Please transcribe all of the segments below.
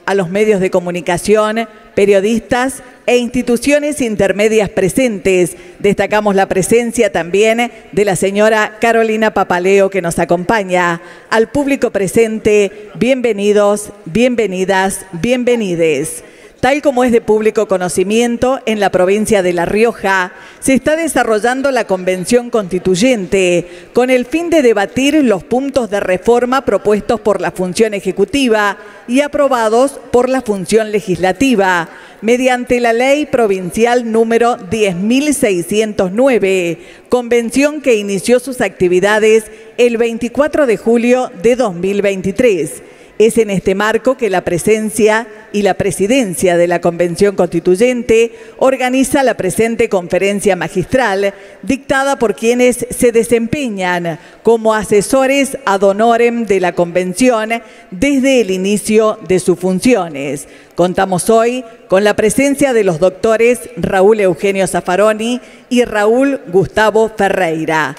a los medios de comunicación, periodistas e instituciones intermedias presentes. Destacamos la presencia también de la señora Carolina Papaleo, que nos acompaña. Al público presente, bienvenidos, bienvenidas, bienvenides. Tal como es de público conocimiento, en la provincia de La Rioja se está desarrollando la Convención Constituyente con el fin de debatir los puntos de reforma propuestos por la función ejecutiva y aprobados por la función legislativa mediante la Ley Provincial número 10.609, convención que inició sus actividades el 24 de julio de 2023. Es en este marco que la presencia y la presidencia de la Convención Constituyente organiza la presente conferencia magistral dictada por quienes se desempeñan como asesores ad honorem de la Convención desde el inicio de sus funciones. Contamos hoy con la presencia de los doctores Raúl Eugenio Zaffaroni y Raúl Gustavo Ferreira.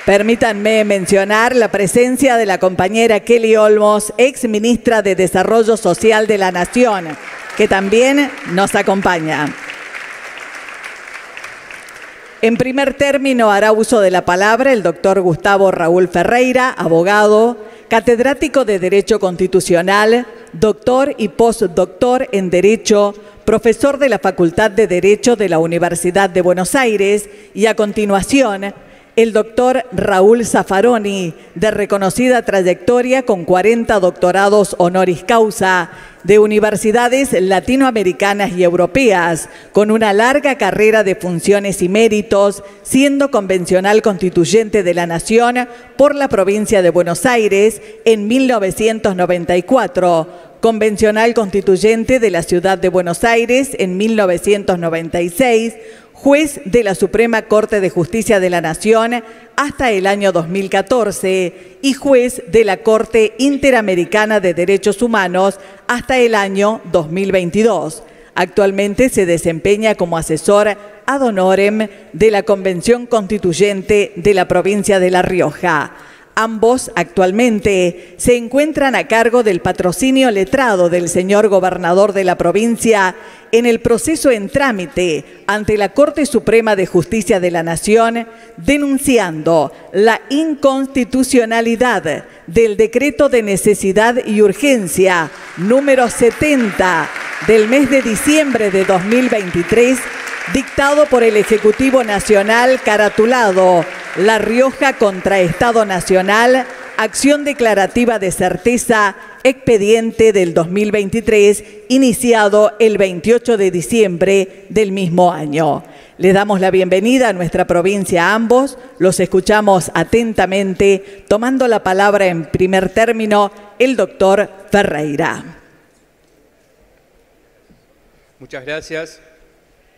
Permítanme mencionar la presencia de la compañera Kelly Olmos, ex ministra de Desarrollo Social de la Nación, que también nos acompaña. En primer término hará uso de la palabra el doctor Gustavo Raúl Ferreira, abogado, catedrático de Derecho Constitucional, doctor y postdoctor en Derecho, profesor de la Facultad de Derecho de la Universidad de Buenos Aires, y a continuación el doctor Raúl Zaffaroni, de reconocida trayectoria con 40 doctorados honoris causa de universidades latinoamericanas y europeas, con una larga carrera de funciones y méritos, siendo convencional constituyente de la Nación por la provincia de Buenos Aires en 1994, convencional constituyente de la Ciudad de Buenos Aires en 1996, juez de la Suprema Corte de Justicia de la Nación hasta el año 2014 y juez de la Corte Interamericana de Derechos Humanos hasta el año 2022. Actualmente se desempeña como asesor ad honorem de la Convención Constituyente de la provincia de La Rioja. Ambos actualmente se encuentran a cargo del patrocinio letrado del señor gobernador de la provincia en el proceso en trámite ante la Corte Suprema de Justicia de la Nación, denunciando la inconstitucionalidad del decreto de necesidad y urgencia número 70 del mes de diciembre de 2023, dictado por el Ejecutivo Nacional caratulado La Rioja contra Estado Nacional, acción declarativa de certeza, expediente del 2023, iniciado el 28 de diciembre del mismo año. Les damos la bienvenida a nuestra provincia a ambos, los escuchamos atentamente, tomando la palabra en primer término el doctor Ferreira. Muchas gracias.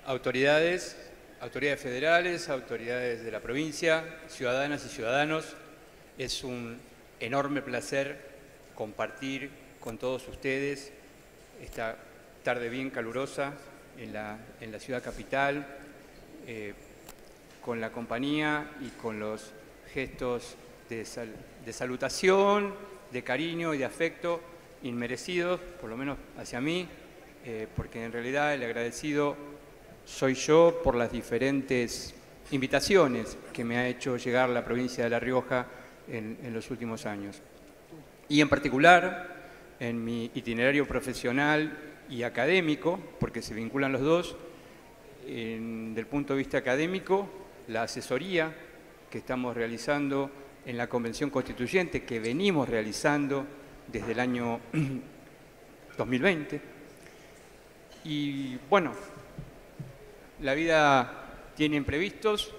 Autoridades federales, autoridades de la provincia, ciudadanas y ciudadanos, es un enorme placer compartir con todos ustedes esta tarde bien calurosa en la ciudad capital, con la compañía y con los gestos de salutación, de cariño y de afecto inmerecidos, por lo menos hacia mí, porque en realidad el agradecido soy yo por las diferentes invitaciones que me ha hecho llegar la provincia de La Rioja en los últimos años. Y en particular, en mi itinerario profesional y académico, porque se vinculan los dos, del punto de vista académico, la asesoría que estamos realizando en la Convención Constituyente, que venimos realizando desde el año 2020. Y bueno, la vida tiene imprevistos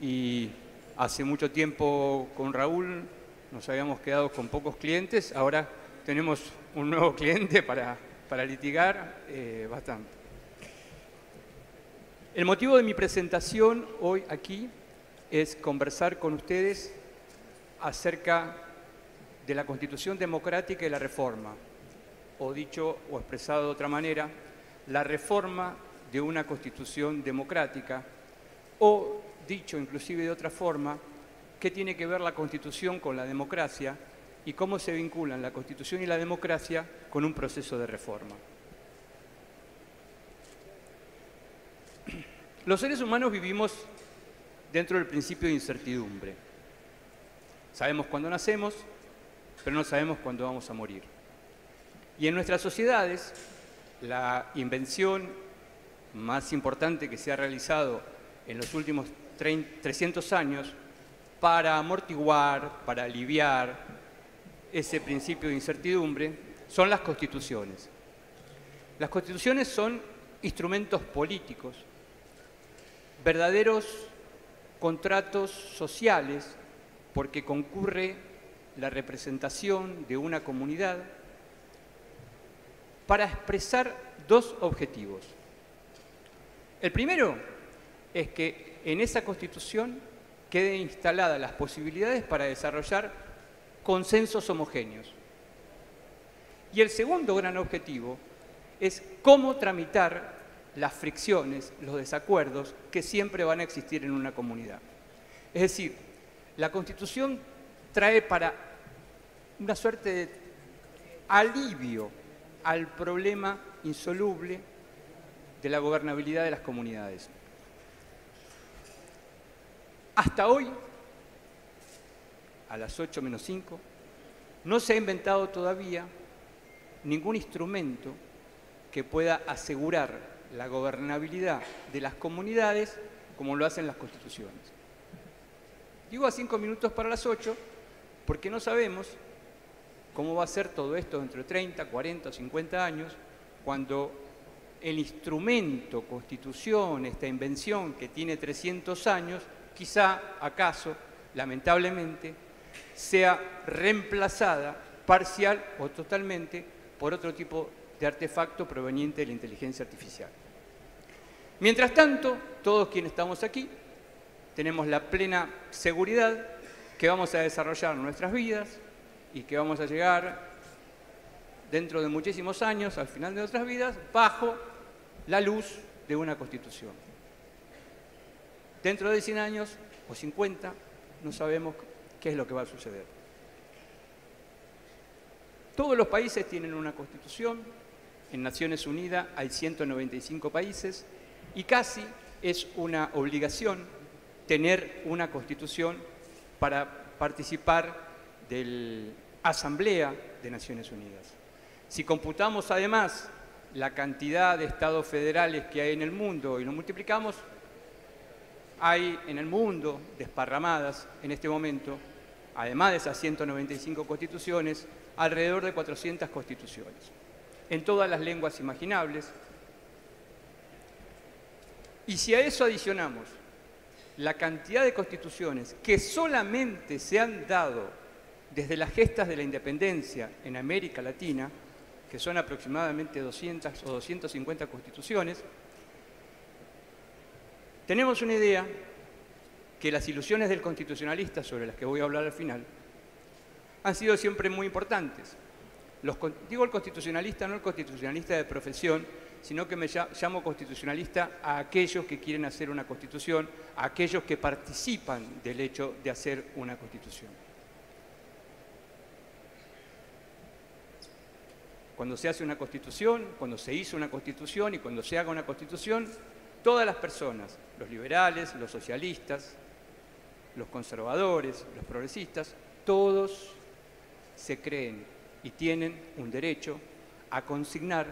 y hace mucho tiempo con Raúl nos habíamos quedado con pocos clientes, ahora tenemos un nuevo cliente para litigar bastante. El motivo de mi presentación hoy aquí es conversar con ustedes acerca de la Constitución Democrática y la reforma, o dicho o expresado de otra manera, la reforma de una Constitución democrática O, dicho inclusive de otra forma, ¿qué tiene que ver la Constitución con la democracia y cómo se vinculan la Constitución y la democracia con un proceso de reforma? Los seres humanos vivimos dentro del principio de incertidumbre. Sabemos cuándo nacemos, pero no sabemos cuándo vamos a morir. Y en nuestras sociedades, la invención más importante que se ha realizado en los últimos 300 años para amortiguar, para aliviar ese principio de incertidumbre, son las constituciones. Las constituciones son instrumentos políticos, verdaderos contratos sociales, porque concurre la representación de una comunidad para expresar dos objetivos. El primero es que en esa Constitución queden instaladas las posibilidades para desarrollar consensos homogéneos. Y el segundo gran objetivo es cómo tramitar las fricciones, los desacuerdos que siempre van a existir en una comunidad. Es decir, la Constitución trae para una suerte de alivio al problema insoluble de la gobernabilidad de las comunidades. Hasta hoy, a las 8 menos 5, no se ha inventado todavía ningún instrumento que pueda asegurar la gobernabilidad de las comunidades como lo hacen las constituciones. Digo a 5 minutos para las 8 porque no sabemos cómo va a ser todo esto dentro de 30, 40 o 50 años, cuando el instrumento Constitución, esta invención que tiene 300 años, quizá, acaso, lamentablemente, sea reemplazada parcial o totalmente por otro tipo de artefacto proveniente de la inteligencia artificial. Mientras tanto, todos quienes estamos aquí tenemos la plena seguridad que vamos a desarrollar nuestras vidas y que vamos a llegar dentro de muchísimos años, al final de nuestras vidas, bajo la luz de una Constitución. Dentro de 100 años o 50 no sabemos qué es lo que va a suceder. Todos los países tienen una Constitución. En Naciones Unidas hay 195 países y casi es una obligación tener una Constitución para participar de la Asamblea de Naciones Unidas. Si computamos además la cantidad de estados federales que hay en el mundo y lo multiplicamos, hay en el mundo desparramadas en este momento, además de esas 195 constituciones, alrededor de 400 constituciones, en todas las lenguas imaginables. Y si a eso adicionamos la cantidad de constituciones que solamente se han dado desde las gestas de la independencia en América Latina, que son aproximadamente 200 o 250 constituciones, tenemos una idea que las ilusiones del constitucionalista, sobre las que voy a hablar al final, han sido siempre muy importantes. Digo el constitucionalista, no el constitucionalista de profesión, sino que me llamo constitucionalista a aquellos que quieren hacer una constitución, a aquellos que participan del hecho de hacer una constitución. Cuando se hace una constitución, cuando se hizo una constitución y cuando se haga una constitución, todas las personas, los liberales, los socialistas, los conservadores, los progresistas, todos se creen y tienen un derecho a consignar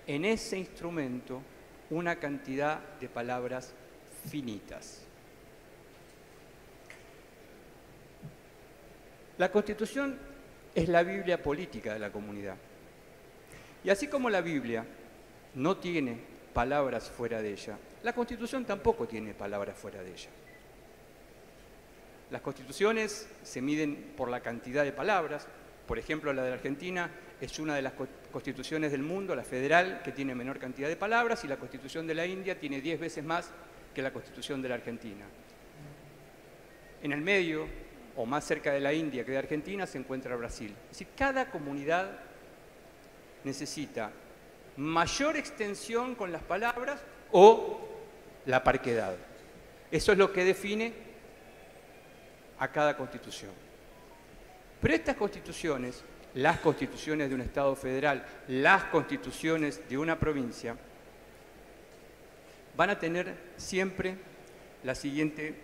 en ese instrumento una cantidad de palabras finitas. La Constitución es la Biblia política de la comunidad. Y así como la Biblia no tiene palabras fuera de ella, la Constitución tampoco tiene palabras fuera de ella. Las constituciones se miden por la cantidad de palabras. Por ejemplo, la de la Argentina es una de las constituciones del mundo, la federal, que tiene menor cantidad de palabras, y la Constitución de la India tiene 10 veces más que la Constitución de la Argentina. En el medio, o más cerca de la India que de Argentina, se encuentra Brasil. Es decir, cada comunidad necesita mayor extensión con las palabras o la parquedad. Eso es lo que define a cada constitución. Pero estas constituciones, las constituciones de un Estado federal, las constituciones de una provincia, van a tener siempre la siguiente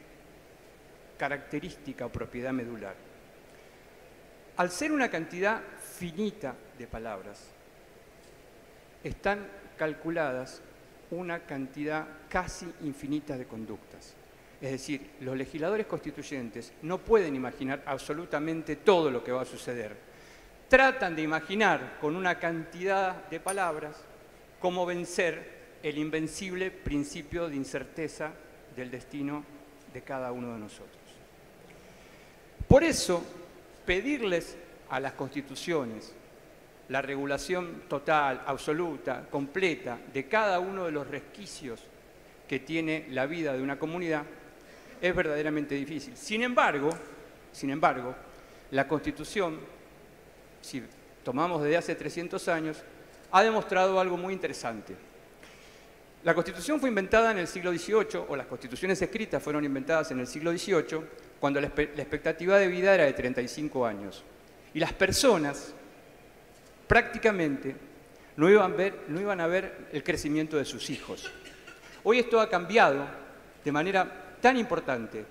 característica o propiedad medular. Al ser una cantidad finita de palabras, están calculadas una cantidad casi infinita de conductas. Es decir, los legisladores constituyentes no pueden imaginar absolutamente todo lo que va a suceder. Tratan de imaginar con una cantidad de palabras cómo vencer el invencible principio de incerteza del destino de cada uno de nosotros. Por eso, pedirles a las constituciones la regulación total, absoluta, completa de cada uno de los resquicios que tiene la vida de una comunidad es verdaderamente difícil. Sin embargo, la Constitución, si tomamos desde hace 300 años, ha demostrado algo muy interesante. La Constitución fue inventada en el siglo XVIII, o las constituciones escritas fueron inventadas en el siglo XVIII, cuando la expectativa de vida era de 35 años. Y las personas prácticamente no iban a ver el crecimiento de sus hijos. Hoy esto ha cambiado de manera tan importante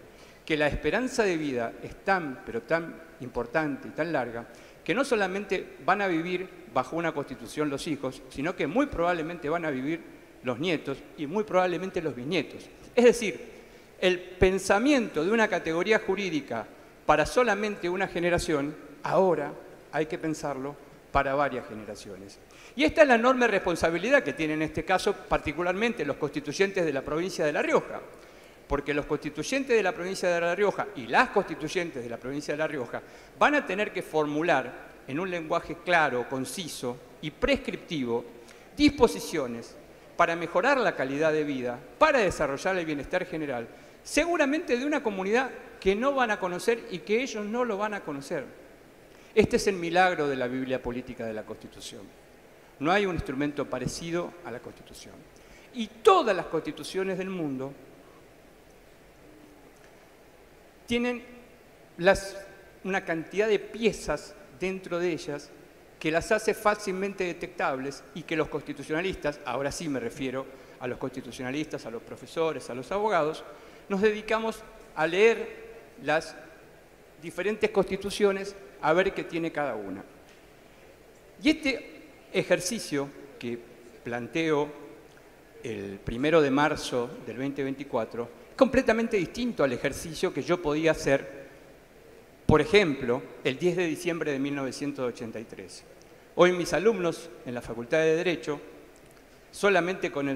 que la esperanza de vida es tan, pero tan importante y tan larga, que no solamente van a vivir bajo una constitución los hijos, sino que muy probablemente van a vivir los nietos y muy probablemente los bisnietos. Es decir, el pensamiento de una categoría jurídica para solamente una generación, ahora hay que pensarlo para varias generaciones. Y esta es la enorme responsabilidad que tienen en este caso particularmente los constituyentes de la provincia de La Rioja, porque los constituyentes de la provincia de La Rioja y las constituyentes de la provincia de La Rioja van a tener que formular en un lenguaje claro, conciso y prescriptivo disposiciones para mejorar la calidad de vida, para desarrollar el bienestar general, seguramente de una comunidad que no van a conocer y que ellos no lo van a conocer. Este es el milagro de la Biblia política de la Constitución. No hay un instrumento parecido a la Constitución. Y todas las constituciones del mundo tienen una cantidad de piezas dentro de ellas que las hace fácilmente detectables y que los constitucionalistas, ahora sí me refiero a los constitucionalistas, a los profesores, a los abogados, nos dedicamos a leer las diferentes constituciones a ver qué tiene cada una. Y este ejercicio que planteo el 1 de marzo del 2024 es completamente distinto al ejercicio que yo podía hacer, por ejemplo, el 10 de diciembre de 1983. Hoy mis alumnos en la Facultad de Derecho, solamente con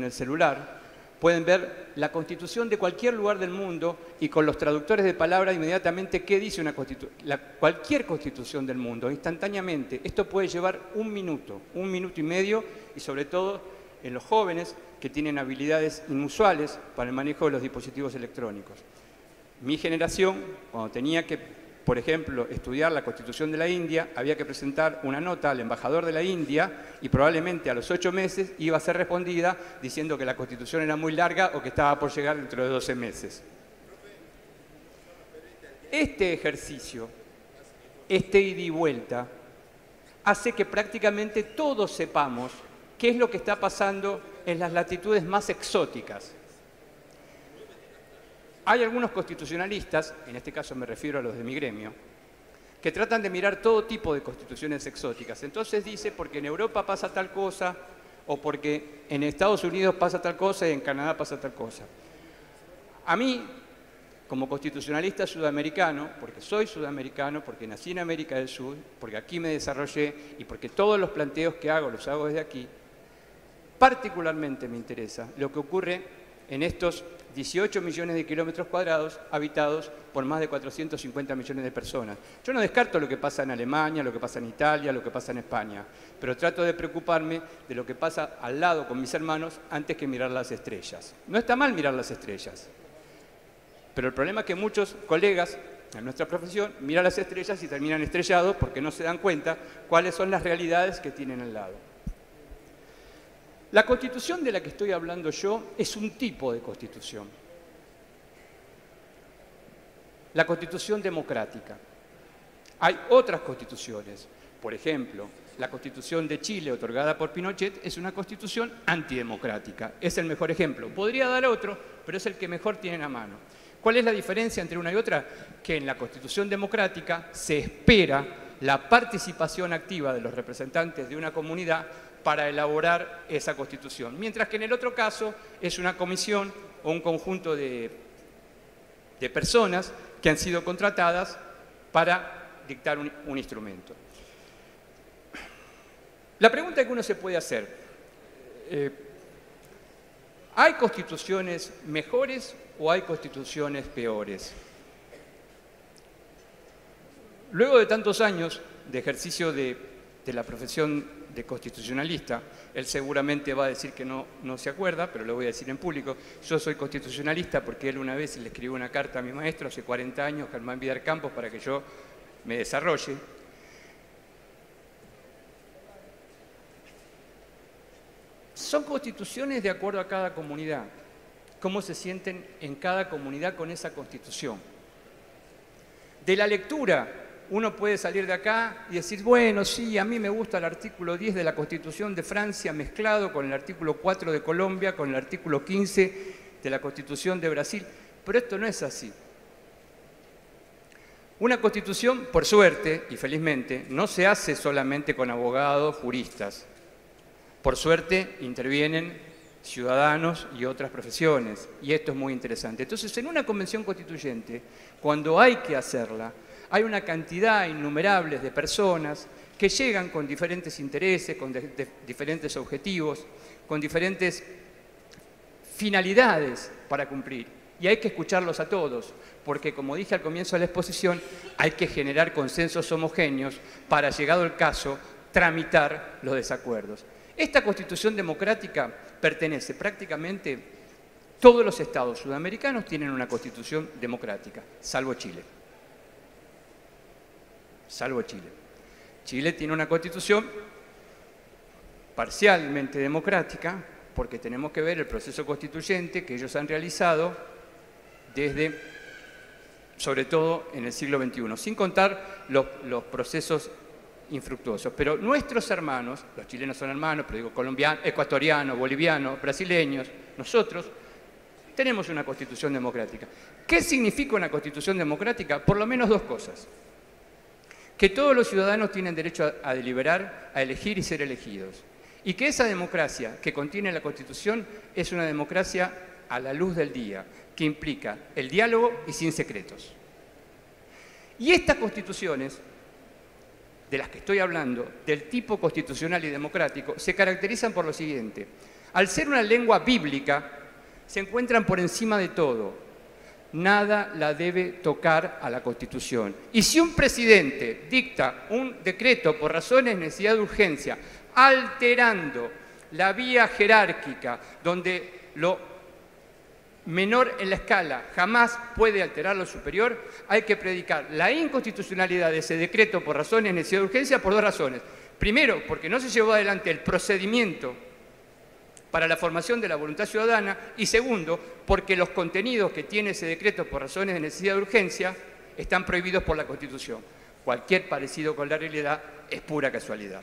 el celular, pueden ver la Constitución de cualquier lugar del mundo y con los traductores de palabras inmediatamente qué dice cualquier Constitución del mundo, instantáneamente. Esto puede llevar un minuto y medio, y sobre todo en los jóvenes que tienen habilidades inusuales para el manejo de los dispositivos electrónicos. Mi generación, cuando tenía que, por ejemplo, estudiar la Constitución de la India, había que presentar una nota al embajador de la India y probablemente a los 8 meses iba a ser respondida diciendo que la Constitución era muy larga o que estaba por llegar dentro de 12 meses. Este ejercicio, este ida y vuelta, hace que prácticamente todos sepamos qué es lo que está pasando en las latitudes más exóticas. Hay algunos constitucionalistas, en este caso me refiero a los de mi gremio, que tratan de mirar todo tipo de constituciones exóticas. Entonces dice, porque en Europa pasa tal cosa, o porque en Estados Unidos pasa tal cosa y en Canadá pasa tal cosa. A mí, como constitucionalista sudamericano, porque soy sudamericano, porque nací en América del Sur, porque aquí me desarrollé y porque todos los planteos que hago los hago desde aquí, particularmente me interesa lo que ocurre en estos 18 millones de kilómetros cuadrados habitados por más de 450 millones de personas. Yo no descarto lo que pasa en Alemania, lo que pasa en Italia, lo que pasa en España, pero trato de preocuparme de lo que pasa al lado con mis hermanos antes que mirar las estrellas. No está mal mirar las estrellas, pero el problema es que muchos colegas en nuestra profesión miran las estrellas y terminan estrellados porque no se dan cuenta cuáles son las realidades que tienen al lado. La Constitución de la que estoy hablando yo es un tipo de Constitución. la Constitución democrática. Hay otras constituciones. Por ejemplo, la Constitución de Chile, otorgada por Pinochet, es una constitución antidemocrática. Es el mejor ejemplo. Podría dar otro, pero es el que mejor tienen a mano. ¿Cuál es la diferencia entre una y otra? Que en la Constitución democrática se espera la participación activa de los representantes de una comunidad para elaborar esa Constitución, mientras que en el otro caso es una comisión o un conjunto de personas que han sido contratadas para dictar un instrumento. La pregunta que uno se puede hacer, ¿hay constituciones mejores o hay constituciones peores? Luego de tantos años de ejercicio de la profesión de constitucionalista, él seguramente va a decir que no se acuerda, pero lo voy a decir en público. Yo soy constitucionalista porque él una vez le escribió una carta a mi maestro hace 40 años, Germán Vidal Campos, para que yo me desarrolle. Son constituciones de acuerdo a cada comunidad, cómo se sienten en cada comunidad con esa constitución. De la lectura, uno puede salir de acá y decir, bueno, sí, a mí me gusta el artículo 10 de la Constitución de Francia mezclado con el artículo 4 de Colombia, con el artículo 15 de la Constitución de Brasil, pero esto no es así. Una constitución, por suerte y felizmente, no se hace solamente con abogados, juristas. Por suerte intervienen ciudadanos y otras profesiones, y esto es muy interesante. Entonces, en una convención constituyente, cuando hay que hacerla, hay una cantidad innumerable de personas que llegan con diferentes intereses, con diferentes objetivos, con diferentes finalidades para cumplir. Y hay que escucharlos a todos, porque como dije al comienzo de la exposición, hay que generar consensos homogéneos para, llegado el caso, tramitar los desacuerdos. Esta Constitución democrática pertenece prácticamente, todos los estados sudamericanos tienen una Constitución democrática, salvo Chile. Salvo Chile. Chile tiene una Constitución parcialmente democrática, porque tenemos que ver el proceso constituyente que ellos han realizado desde, sobre todo en el siglo XXI, sin contar los procesos infructuosos. Pero nuestros hermanos, los chilenos son hermanos, pero digo colombianos, ecuatorianos, bolivianos, brasileños, nosotros tenemos una Constitución democrática. ¿Qué significa una Constitución democrática? Por lo menos dos cosas. Que todos los ciudadanos tienen derecho a deliberar, a elegir y ser elegidos. Y que esa democracia que contiene la Constitución es una democracia a la luz del día, que implica el diálogo y sin secretos. Y estas constituciones, de las que estoy hablando, del tipo constitucional y democrático, se caracterizan por lo siguiente. Al ser una lengua bíblica, se encuentran por encima de todo. Nada la debe tocar a la Constitución. Y si un presidente dicta un decreto por razones de necesidad de urgencia, alterando la vía jerárquica, donde lo menor en la escala jamás puede alterar lo superior, hay que predicar la inconstitucionalidad de ese decreto por razones de necesidad de urgencia por dos razones. Primero, porque no se llevó adelante el procedimiento para la formación de la voluntad ciudadana, y segundo, porque los contenidos que tiene ese decreto por razones de necesidad de urgencia están prohibidos por la Constitución. Cualquier parecido con la realidad es pura casualidad.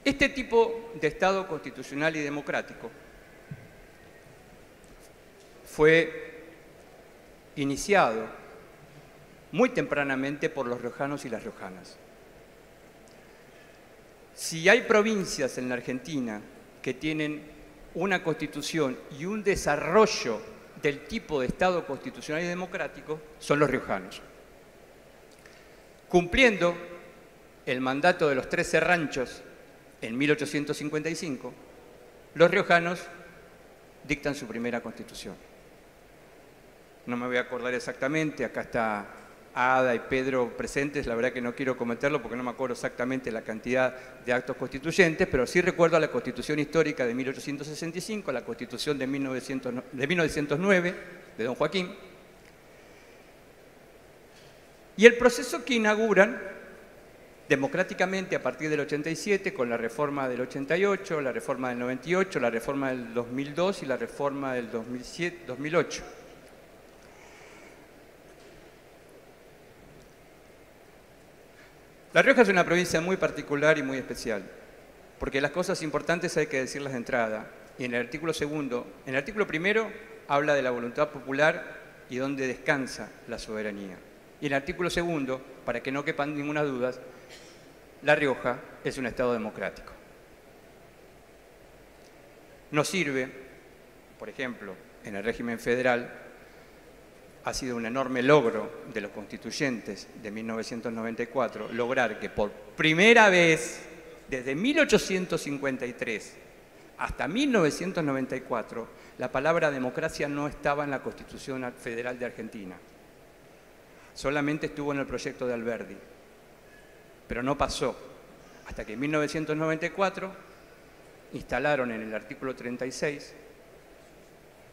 Este tipo de Estado constitucional y democrático fue iniciado muy tempranamente por los riojanos y las riojanas. Si hay provincias en la Argentina que tienen una constitución y un desarrollo del tipo de Estado constitucional y democrático, son los riojanos. Cumpliendo el mandato de los 13 ranchos en 1855, los riojanos dictan su primera constitución. No me voy a acordar exactamente, acá está Ada y Pedro presentes, la verdad que no quiero cometerlo porque no me acuerdo exactamente la cantidad de actos constituyentes, pero sí recuerdo la Constitución Histórica de 1865, la Constitución de 1909 de don Joaquín, Y el proceso que inauguran democráticamente a partir del 87, con la reforma del 88, la reforma del 98, la reforma del 2002 y la reforma del 2008. La Rioja es una provincia muy particular y muy especial, porque las cosas importantes hay que decirlas de entrada. Y en el artículo segundo, en el artículo primero habla de la voluntad popular y dónde descansa la soberanía. Y en el artículo segundo, para que no quepan ninguna duda, La Rioja es un Estado democrático. Nos sirve, por ejemplo, en el régimen federal, ha sido un enorme logro de los constituyentes de 1994 lograr que por primera vez, desde 1853 hasta 1994, la palabra democracia no estaba en la Constitución Federal de Argentina. Solamente estuvo en el proyecto de Alberdi. Pero no pasó, hasta que en 1994 instalaron en el artículo 36,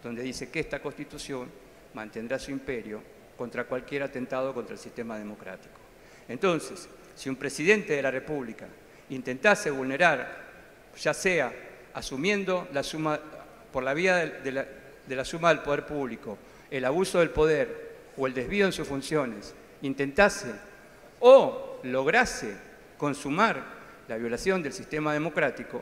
donde dice que esta Constitución mantendrá su imperio contra cualquier atentado contra el sistema democrático. Entonces, si un presidente de la República intentase vulnerar, ya sea asumiendo la suma, por la vía de la suma del poder público, el abuso del poder o el desvío en sus funciones, intentase o lograse consumar la violación del sistema democrático,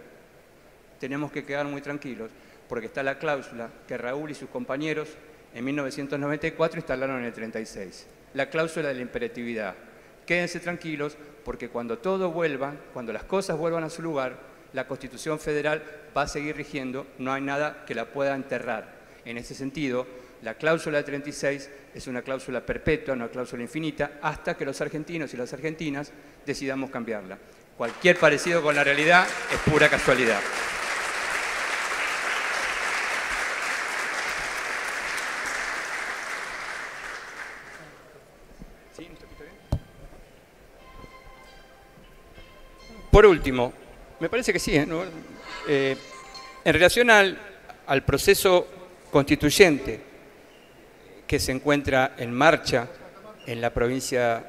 tenemos que quedar muy tranquilos, porque está la cláusula que Raúl y sus compañeros en 1994 instalaron en el 36, la cláusula de la imperatividad. Quédense tranquilos, porque cuando todo vuelva, cuando las cosas vuelvan a su lugar, la Constitución Federal va a seguir rigiendo, no hay nada que la pueda enterrar. En ese sentido, la cláusula de 36 es una cláusula perpetua, una cláusula infinita, hasta que los argentinos y las argentinas decidamos cambiarla. Cualquier parecido con la realidad es pura casualidad. Por último, me parece que sí, ¿no? En relación al proceso constituyente que se encuentra en marcha en la provincia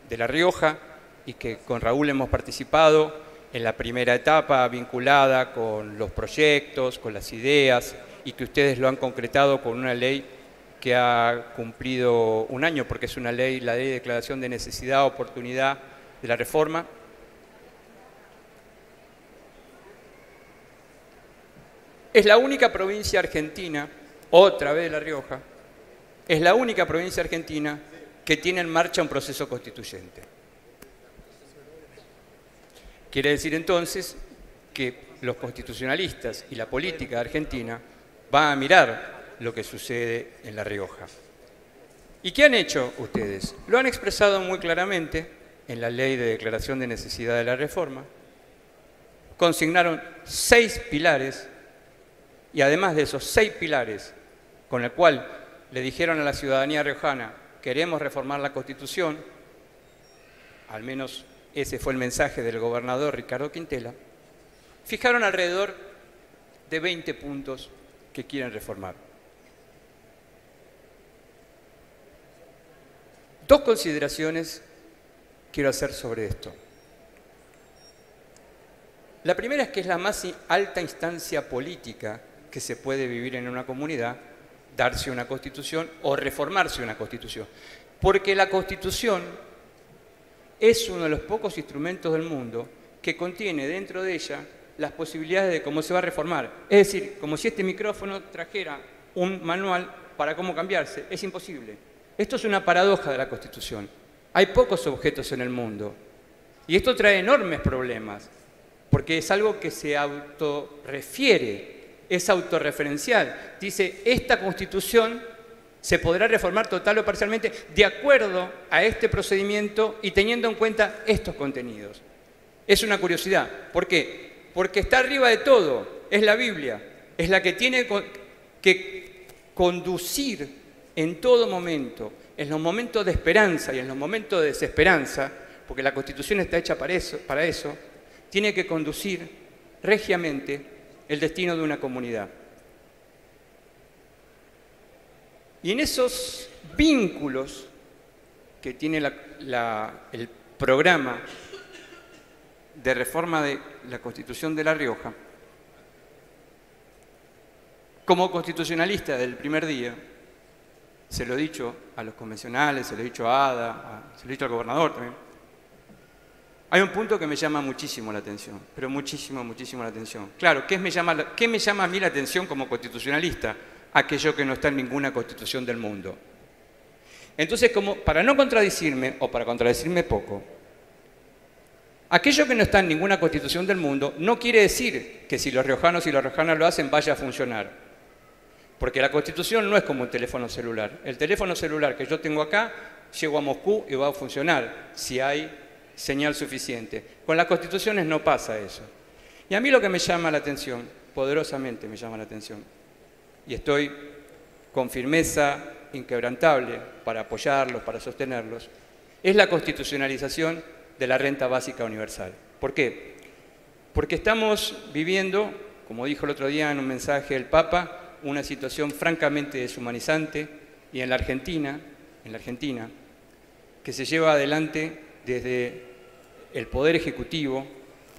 de La Rioja y que con Raúl hemos participado en la primera etapa vinculada con los proyectos, con las ideas, y que ustedes lo han concretado con una ley que ha cumplido un año, porque es una ley, la ley de declaración de necesidad, oportunidad de la reforma. Es la única provincia argentina, otra vez La Rioja, es la única provincia argentina que tiene en marcha un proceso constituyente. Quiere decir entonces que los constitucionalistas y la política argentina van a mirar lo que sucede en La Rioja. ¿Y qué han hecho ustedes? Lo han expresado muy claramente en la ley de declaración de necesidad de la reforma. Consignaron 6 pilares. Y además de esos 6 pilares, con el cual le dijeron a la ciudadanía riojana, queremos reformar la Constitución, al menos ese fue el mensaje del gobernador Ricardo Quintela, fijaron alrededor de 20 puntos que quieren reformar. 2 consideraciones quiero hacer sobre esto. La primera es que es la más alta instancia política que se puede vivir en una comunidad, darse una constitución o reformarse una constitución. Porque la constitución es uno de los pocos instrumentos del mundo que contiene dentro de ella las posibilidades de cómo se va a reformar. Es decir, como si este micrófono trajera un manual para cómo cambiarse. Es imposible. Esto es una paradoja de la constitución. Hay pocos objetos en el mundo. Y esto trae enormes problemas, porque es algo que se autorrefiere, es autorreferencial. Dice, esta Constitución se podrá reformar total o parcialmente de acuerdo a este procedimiento y teniendo en cuenta estos contenidos. Es una curiosidad. ¿Por qué? Porque está arriba de todo. Es la Biblia. Es la que tiene que conducir en todo momento, en los momentos de esperanza y en los momentos de desesperanza, porque la Constitución está hecha para eso, tiene que conducir regiamente el destino de una comunidad. Y en esos vínculos que tiene el programa de reforma de la Constitución de La Rioja, como constitucionalista del primer día, se lo he dicho a los convencionales, se lo he dicho a Ada, se lo he dicho al gobernador también, hay un punto que me llama muchísimo la atención, pero muchísimo, muchísimo la atención. Claro, ¿qué me llama a mí la atención como constitucionalista? Aquello que no está en ninguna constitución del mundo. Entonces, como para no contradecirme, o para contradecirme poco, aquello que no está en ninguna constitución del mundo no quiere decir que si los riojanos y las riojanas lo hacen vaya a funcionar. Porque la Constitución no es como un teléfono celular. El teléfono celular que yo tengo acá, llego a Moscú y va a funcionar si hay señal suficiente. Con las Constituciones no pasa eso. Y a mí lo que me llama la atención, poderosamente me llama la atención, y estoy con firmeza inquebrantable para apoyarlos, para sostenerlos, es la constitucionalización de la renta básica universal. ¿Por qué? Porque estamos viviendo, como dijo el otro día en un mensaje el Papa, una situación francamente deshumanizante, y en la Argentina, que se lleva adelante desde el Poder Ejecutivo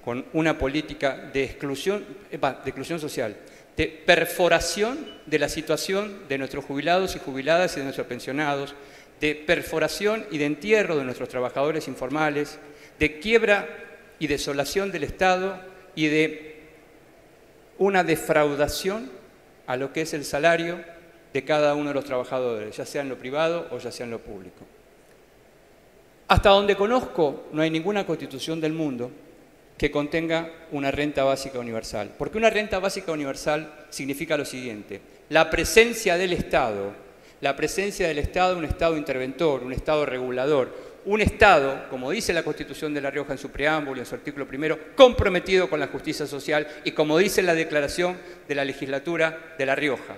con una política de exclusión social, de perforación de la situación de nuestros jubilados y jubiladas y de nuestros pensionados, de perforación y de entierro de nuestros trabajadores informales, de quiebra y desolación del Estado y de una defraudación a lo que es el salario de cada uno de los trabajadores, ya sea en lo privado o ya sea en lo público. Hasta donde conozco, no hay ninguna constitución del mundo que contenga una renta básica universal. Porque una renta básica universal significa lo siguiente: la presencia del Estado, un Estado interventor, un Estado regulador, un Estado, como dice la Constitución de La Rioja en su preámbulo, en su artículo primero, comprometido con la justicia social y como dice la declaración de la legislatura de La Rioja.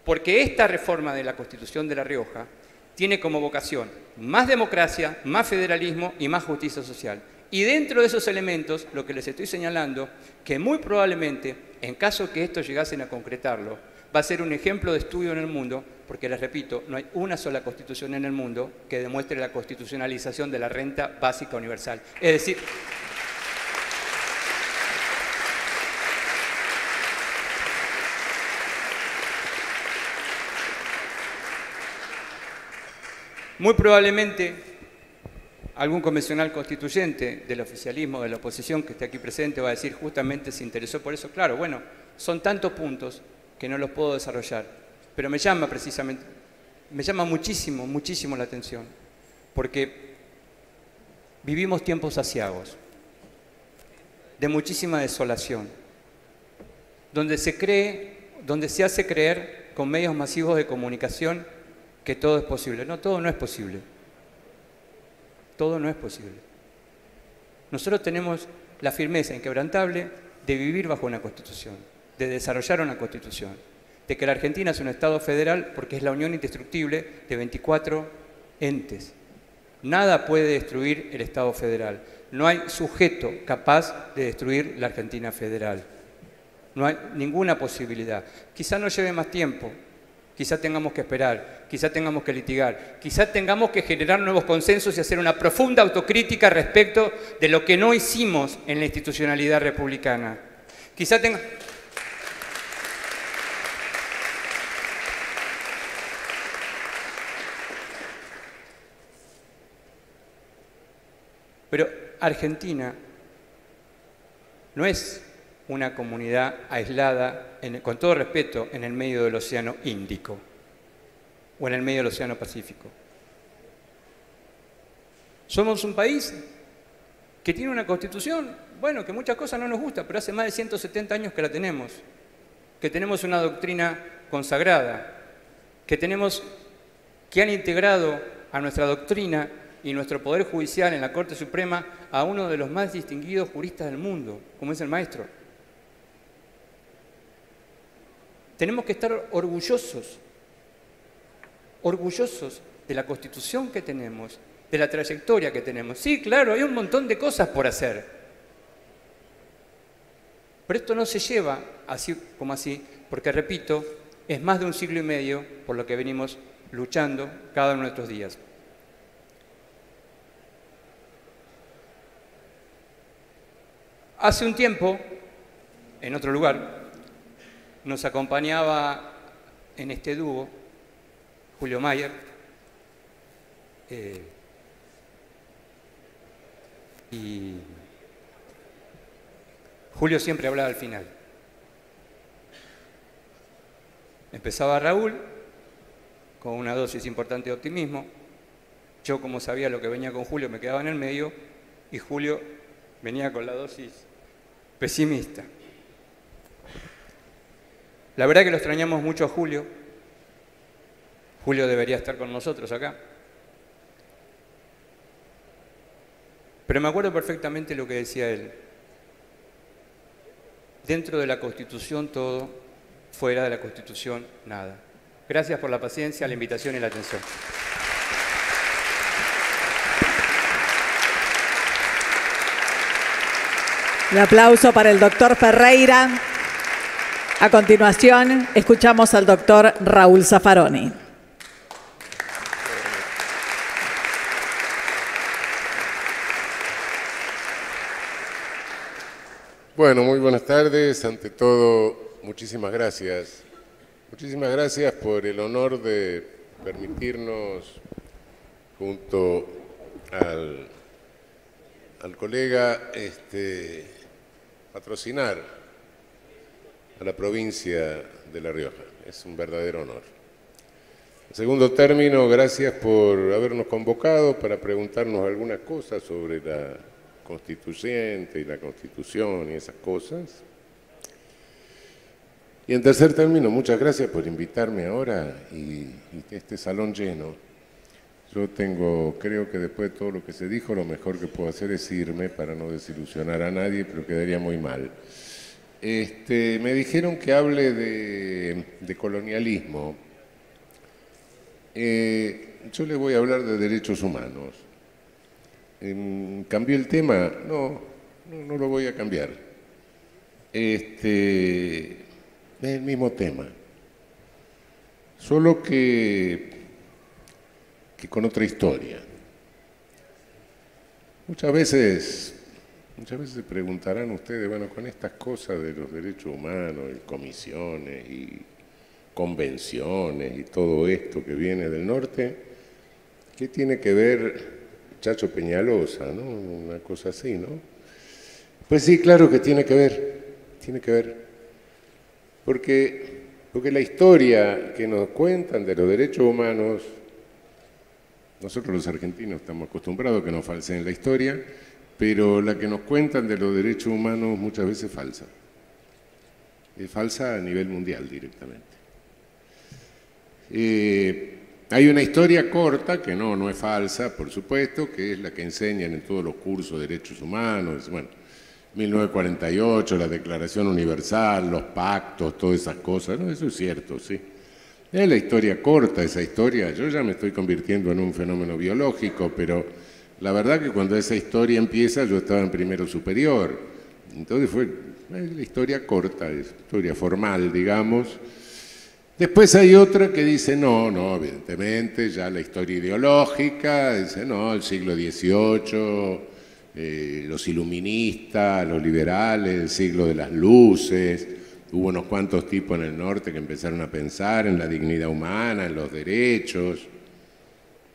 Porque esta reforma de la Constitución de La Rioja tiene como vocación más democracia, más federalismo y más justicia social. Y dentro de esos elementos, lo que les estoy señalando, que muy probablemente, en caso que esto llegasen a concretarlo, va a ser un ejemplo de estudio en el mundo, porque les repito, no hay una sola constitución en el mundo que demuestre la constitucionalización de la renta básica universal. Es decir, muy probablemente algún convencional constituyente del oficialismo, de la oposición que esté aquí presente, va a decir justamente se interesó por eso. Claro, bueno, son tantos puntos que no los puedo desarrollar, pero me llama muchísimo, muchísimo la atención, porque vivimos tiempos aciagos, de muchísima desolación, donde se hace creer con medios masivos de comunicación que todo es posible. No, todo no es posible. Todo no es posible. Nosotros tenemos la firmeza inquebrantable de vivir bajo una Constitución, de desarrollar una Constitución, de que la Argentina es un Estado federal porque es la unión indestructible de 24 entes. Nada puede destruir el Estado federal. No hay sujeto capaz de destruir la Argentina federal. No hay ninguna posibilidad. Quizá nos lleve más tiempo, quizá tengamos que esperar, quizá tengamos que litigar, quizá tengamos que generar nuevos consensos y hacer una profunda autocrítica respecto de lo que no hicimos en la institucionalidad republicana. Quizá tenga... Pero Argentina no es una comunidad aislada, con todo respeto, en el medio del Océano Índico o en el medio del Océano Pacífico. Somos un país que tiene una constitución, bueno, que muchas cosas no nos gustan, pero hace más de 170 años que la tenemos, que tenemos una doctrina consagrada, que han integrado a nuestra doctrina y nuestro Poder Judicial en la Corte Suprema a uno de los más distinguidos juristas del mundo, como es el maestro. Tenemos que estar orgullosos de la Constitución que tenemos, de la trayectoria que tenemos. Sí, claro, hay un montón de cosas por hacer, pero esto no se lleva así como así, porque, repito, es más de un siglo y medio por lo que venimos luchando cada uno de nuestros días. Hace un tiempo, en otro lugar, nos acompañaba en este dúo Julio Mayer, y Julio siempre hablaba al final. Empezaba Raúl con una dosis importante de optimismo. Yo, como sabía lo que venía con Julio, me quedaba en el medio, y Julio venía con la dosis pesimista. La verdad que lo extrañamos mucho a Julio. Julio debería estar con nosotros acá. Pero me acuerdo perfectamente lo que decía él. Dentro de la Constitución todo, fuera de la Constitución nada. Gracias por la paciencia, la invitación y la atención. Un aplauso para el doctor Ferreira. A continuación, escuchamos al doctor Raúl Zaffaroni. Bueno, muy buenas tardes. Ante todo, muchísimas gracias. Muchísimas gracias por el honor de permitirnos, junto al colega, patrocinar a la provincia de La Rioja. Es un verdadero honor. En segundo término, gracias por habernos convocado para preguntarnos algunas cosas sobre la constituyente y la Constitución y esas cosas. Y en tercer término, muchas gracias por invitarme ahora y este salón lleno. Yo creo que después de todo lo que se dijo, lo mejor que puedo hacer es irme para no desilusionar a nadie, pero quedaría muy mal. Me dijeron que hable de colonialismo. Yo le voy a hablar de derechos humanos. ¿Cambió el tema? No lo voy a cambiar. Es el mismo tema. Solo que con otra historia. Muchas veces se preguntarán ustedes, bueno, con estas cosas de los derechos humanos, y comisiones y convenciones y todo esto que viene del norte, ¿qué tiene que ver Chacho Peñalosa, ¿no? Una cosa así, ¿no? Pues sí, claro que tiene que ver, porque la historia que nos cuentan de los derechos humanos, nosotros los argentinos estamos acostumbrados a que nos falseen la historia, pero la que nos cuentan de los derechos humanos muchas veces es falsa. Es falsa a nivel mundial directamente. Hay una historia corta, que no es falsa, por supuesto, que es la que enseñan en todos los cursos de derechos humanos. Bueno, 1948, la Declaración Universal, los pactos, todas esas cosas, ¿no? Eso es cierto, sí. Es la historia corta, esa historia. Yo ya me estoy convirtiendo en un fenómeno biológico, pero la verdad que cuando esa historia empieza yo estaba en primero superior. Entonces fue la historia corta, historia formal, digamos. Después hay otra que dice, no, evidentemente, ya la historia ideológica, dice, no, el siglo XVIII, los iluministas, los liberales, el siglo de las luces. Hubo unos cuantos tipos en el norte que empezaron a pensar en la dignidad humana, en los derechos.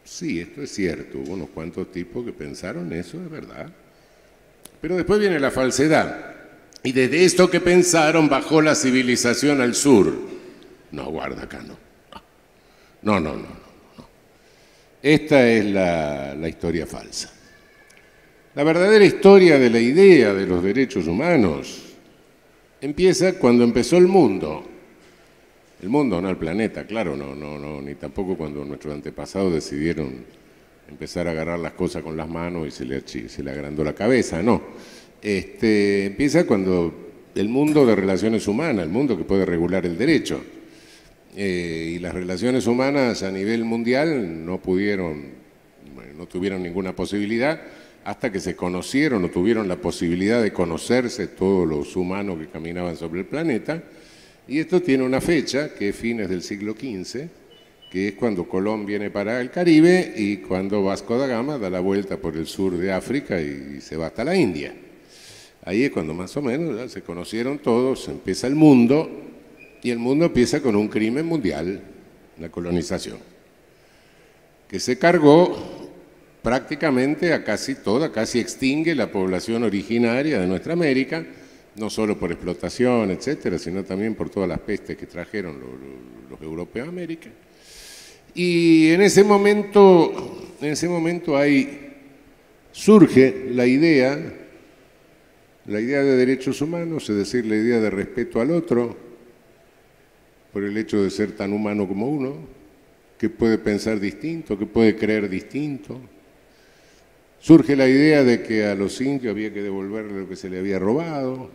Sí, esto es cierto, hubo unos cuantos tipos que pensaron eso, es verdad. Pero después viene la falsedad. Y desde esto que pensaron bajó la civilización al sur. No, guarda acá, no. Esta es la historia falsa. La verdadera historia de la idea de los derechos humanos empieza cuando empezó el mundo. El mundo, no el planeta, claro, no, ni tampoco cuando nuestros antepasados decidieron empezar a agarrar las cosas con las manos y se le agrandó la cabeza, no. Empieza cuando el mundo de relaciones humanas, el mundo que puede regular el derecho. Y las relaciones humanas a nivel mundial no tuvieron ninguna posibilidad hasta que se conocieron o tuvieron la posibilidad de conocerse todos los humanos que caminaban sobre el planeta. Y esto tiene una fecha, que es fines del siglo XV, que es cuando Colón viene para el Caribe y cuando Vasco da Gama da la vuelta por el sur de África y se va hasta la India. Ahí es cuando más o menos ya se conocieron todos, empieza el mundo, y el mundo empieza con un crimen mundial, la colonización, que se cargó prácticamente a casi toda, casi extingue la población originaria de nuestra América, no solo por explotación, etcétera, sino también por todas las pestes que trajeron los europeos a América. Y en ese momento surge la idea de derechos humanos, es decir, la idea de respeto al otro, por el hecho de ser tan humano como uno, que puede pensar distinto, que puede creer distinto. Surge la idea de que a los indios había que devolverle lo que se le había robado.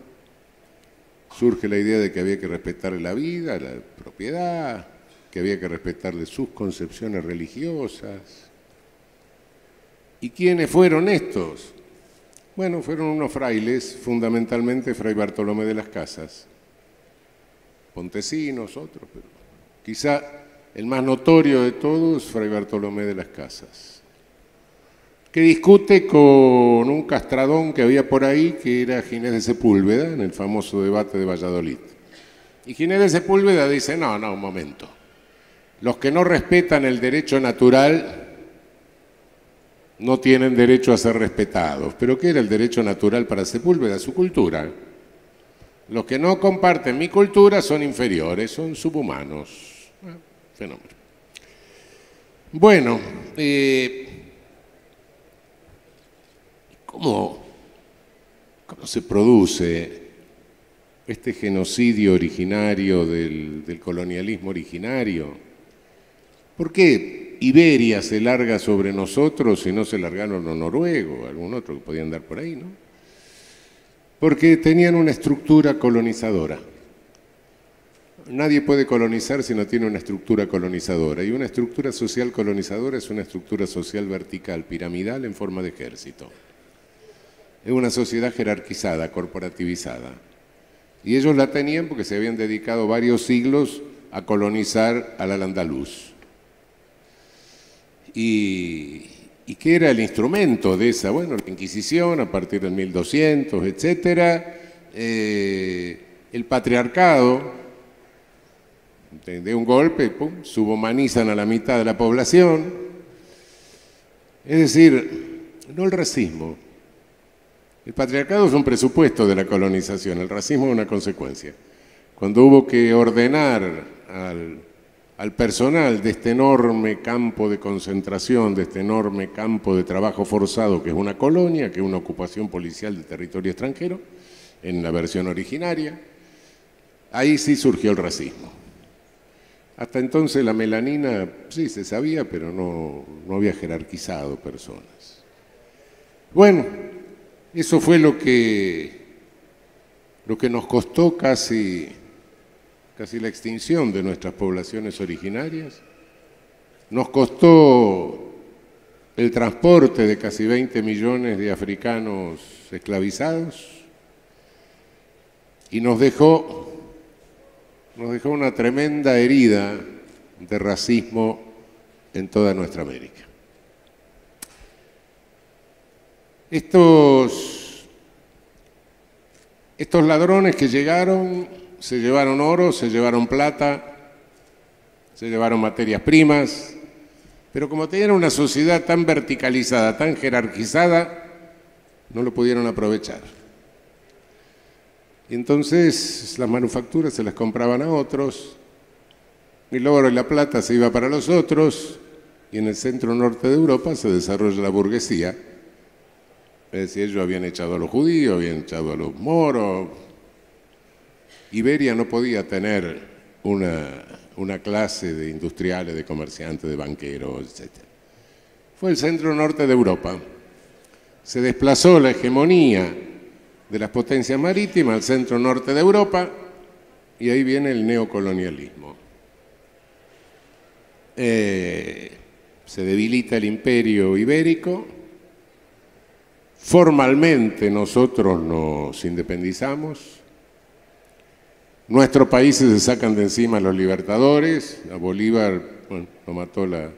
Surge la idea de que había que respetarle la vida, la propiedad, que había que respetarle sus concepciones religiosas. ¿Y quiénes fueron estos? Bueno, fueron unos frailes, fundamentalmente Fray Bartolomé de las Casas, Pontesinos, otros, pero quizá el más notorio de todos, Fray Bartolomé de las Casas, que discute con un castradón que había por ahí, que era Ginés de Sepúlveda, en el famoso debate de Valladolid. Y Ginés de Sepúlveda dice, no, un momento, los que no respetan el derecho natural no tienen derecho a ser respetados. ¿Pero qué era el derecho natural para Sepúlveda? Su cultura. Los que no comparten mi cultura son inferiores, son subhumanos. Fenómeno. Bueno, ¿cómo se produce este genocidio originario del colonialismo originario? ¿Por qué Iberia se larga sobre nosotros y no se largaron los noruegos, algún otro que podía andar por ahí, ¿no? Porque tenían una estructura colonizadora. Nadie puede colonizar si no tiene una estructura colonizadora, y una estructura social colonizadora es una estructura social vertical, piramidal, en forma de ejército. Es una sociedad jerarquizada, corporativizada. Y ellos la tenían porque se habían dedicado varios siglos a colonizar al al-Andaluz. ¿Y qué era el instrumento de esa? Bueno, la Inquisición a partir del 1200, etcétera, el patriarcado, de un golpe, pum, subhumanizan a la mitad de la población. Es decir, no el racismo. El patriarcado es un presupuesto de la colonización, el racismo es una consecuencia. Cuando hubo que ordenar al personal de este enorme campo de concentración, de este enorme campo de trabajo forzado que es una colonia, que es una ocupación policial de territorio extranjero, en la versión originaria, ahí sí surgió el racismo. Hasta entonces la melanina sí se sabía, pero no había jerarquizado personas. Bueno, eso fue lo que nos costó casi la extinción de nuestras poblaciones originarias. Nos costó el transporte de casi 20 millones de africanos esclavizados y nos dejó una tremenda herida de racismo en toda nuestra América. Estos ladrones que llegaron se llevaron oro, se llevaron plata, se llevaron materias primas, pero como tenían una sociedad tan verticalizada, tan jerarquizada, no lo pudieron aprovechar. Y entonces las manufacturas se las compraban a otros, el oro y la plata se iba para los otros, y en el centro norte de Europa se desarrolla la burguesía. Es decir, ellos habían echado a los judíos, habían echado a los moros. Iberia no podía tener una clase de industriales, de comerciantes, de banqueros, etc. Fue el centro norte de Europa. Se desplazó la hegemonía de las potencias marítimas al centro norte de Europa y ahí viene el neocolonialismo. Se debilita el imperio ibérico. Formalmente nosotros nos independizamos. Nuestros países se sacan de encima a los libertadores. A Bolívar, bueno, lo mató la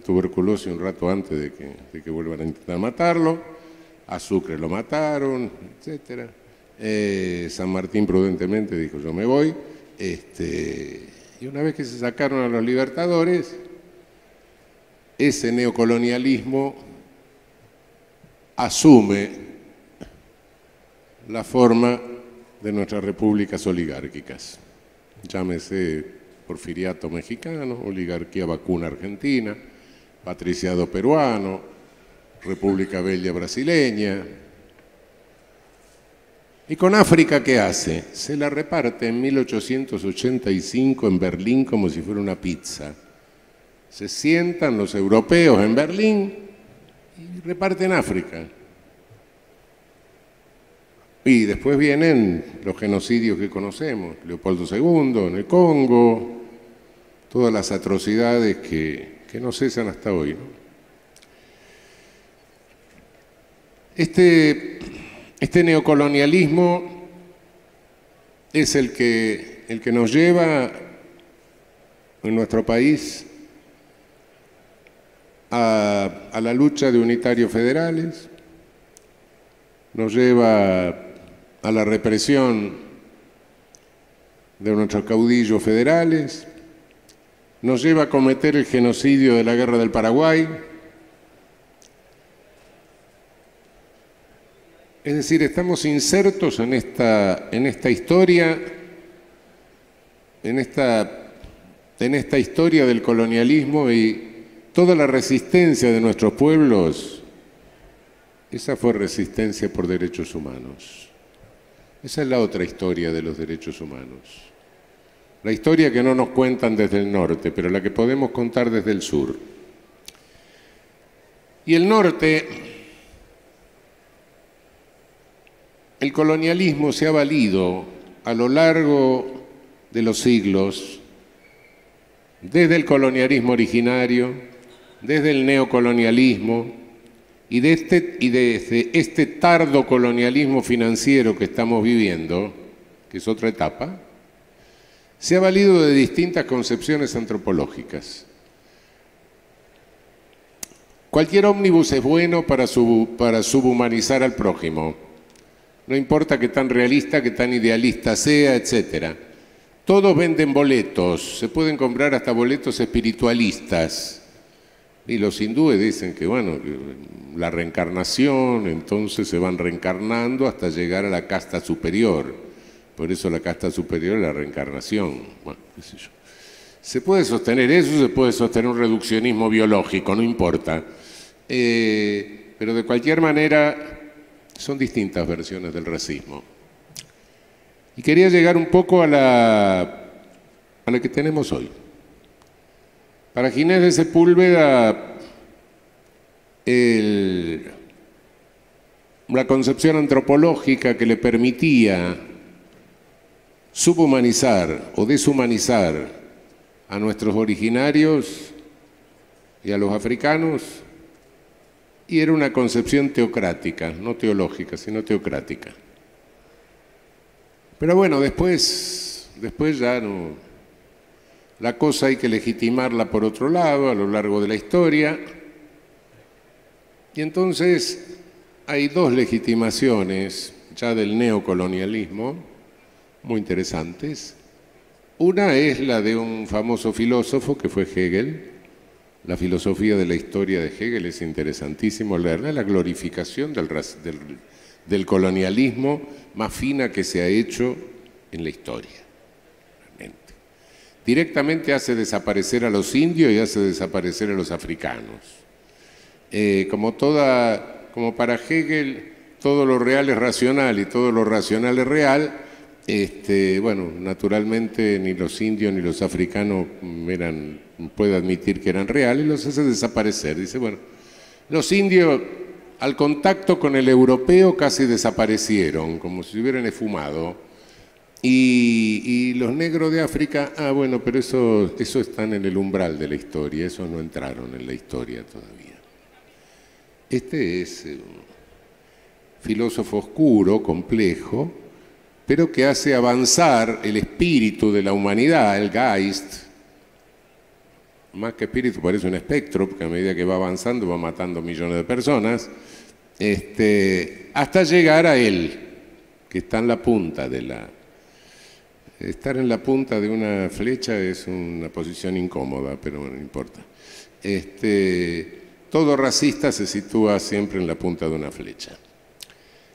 tuberculosis un rato antes de que vuelvan a intentar matarlo. a Sucre lo mataron, etc. San Martín prudentemente dijo, yo me voy. Y una vez que se sacaron a los libertadores, ese neocolonialismo asume la forma de nuestras repúblicas oligárquicas. Llámese porfiriato mexicano, oligarquía vacuna argentina, patriciado peruano, República Bella brasileña. ¿Y con África qué hace? Se la reparte en 1885 en Berlín como si fuera una pizza. Se sientan los europeos en Berlín y reparten África. Y después vienen los genocidios que conocemos, Leopoldo II en el Congo, todas las atrocidades que no cesan hasta hoy, ¿no? Este neocolonialismo es el que nos lleva en nuestro país a la lucha de unitarios federales, nos lleva a la represión de nuestros caudillos federales, nos lleva a cometer el genocidio de la Guerra del Paraguay. Es decir, estamos insertos en esta historia, en esta historia del colonialismo, y toda la resistencia de nuestros pueblos, esa fue resistencia por derechos humanos. Esa es la otra historia de los derechos humanos. La historia que no nos cuentan desde el norte, pero la que podemos contar desde el sur. Y el norte, el colonialismo se ha valido a lo largo de los siglos, desde el colonialismo originario, desde el neocolonialismo, y desde este tardo colonialismo financiero que estamos viviendo, que es otra etapa, se ha valido de distintas concepciones antropológicas. Cualquier ómnibus es bueno para subhumanizar al prójimo, no importa qué tan realista, qué tan idealista sea, etc. Todos venden boletos, se pueden comprar hasta boletos espiritualistas. Y los hindúes dicen que, bueno, la reencarnación, entonces se van reencarnando hasta llegar a la casta superior. Por eso la casta superior es la reencarnación. Bueno, qué sé yo. Se puede sostener eso, se puede sostener un reduccionismo biológico, no importa. Pero de cualquier manera son distintas versiones del racismo. Y quería llegar un poco a la que tenemos hoy. Para Ginés de Sepúlveda, la concepción antropológica que le permitía subhumanizar o deshumanizar a nuestros originarios y a los africanos, y era una concepción teocrática, no teológica, sino teocrática. Pero bueno, después ya no. La cosa hay que legitimarla por otro lado, a lo largo de la historia. Y entonces hay dos legitimaciones ya del neocolonialismo muy interesantes. Una es la de un famoso filósofo que fue Hegel. La filosofía de la historia de Hegel es interesantísimo leerla, la glorificación del colonialismo más fina que se ha hecho en la historia. Directamente hace desaparecer a los indios y hace desaparecer a los africanos. Como para Hegel todo lo real es racional y todo lo racional es real, bueno, naturalmente ni los indios ni los africanos puede admitir que eran reales, y los hace desaparecer. Dice, bueno, los indios al contacto con el europeo casi desaparecieron, como si hubieran esfumado. Y los negros de África, bueno, pero eso están en el umbral de la historia, esos no entraron en la historia todavía. Este es un filósofo oscuro, complejo, pero que hace avanzar el espíritu de la humanidad, el Geist. Más que espíritu parece un espectro, porque a medida que va avanzando va matando millones de personas. hasta llegar a él, que está en la punta de la... Estar en la punta de una flecha es una posición incómoda, pero bueno, no importa. Todo racista se sitúa siempre en la punta de una flecha.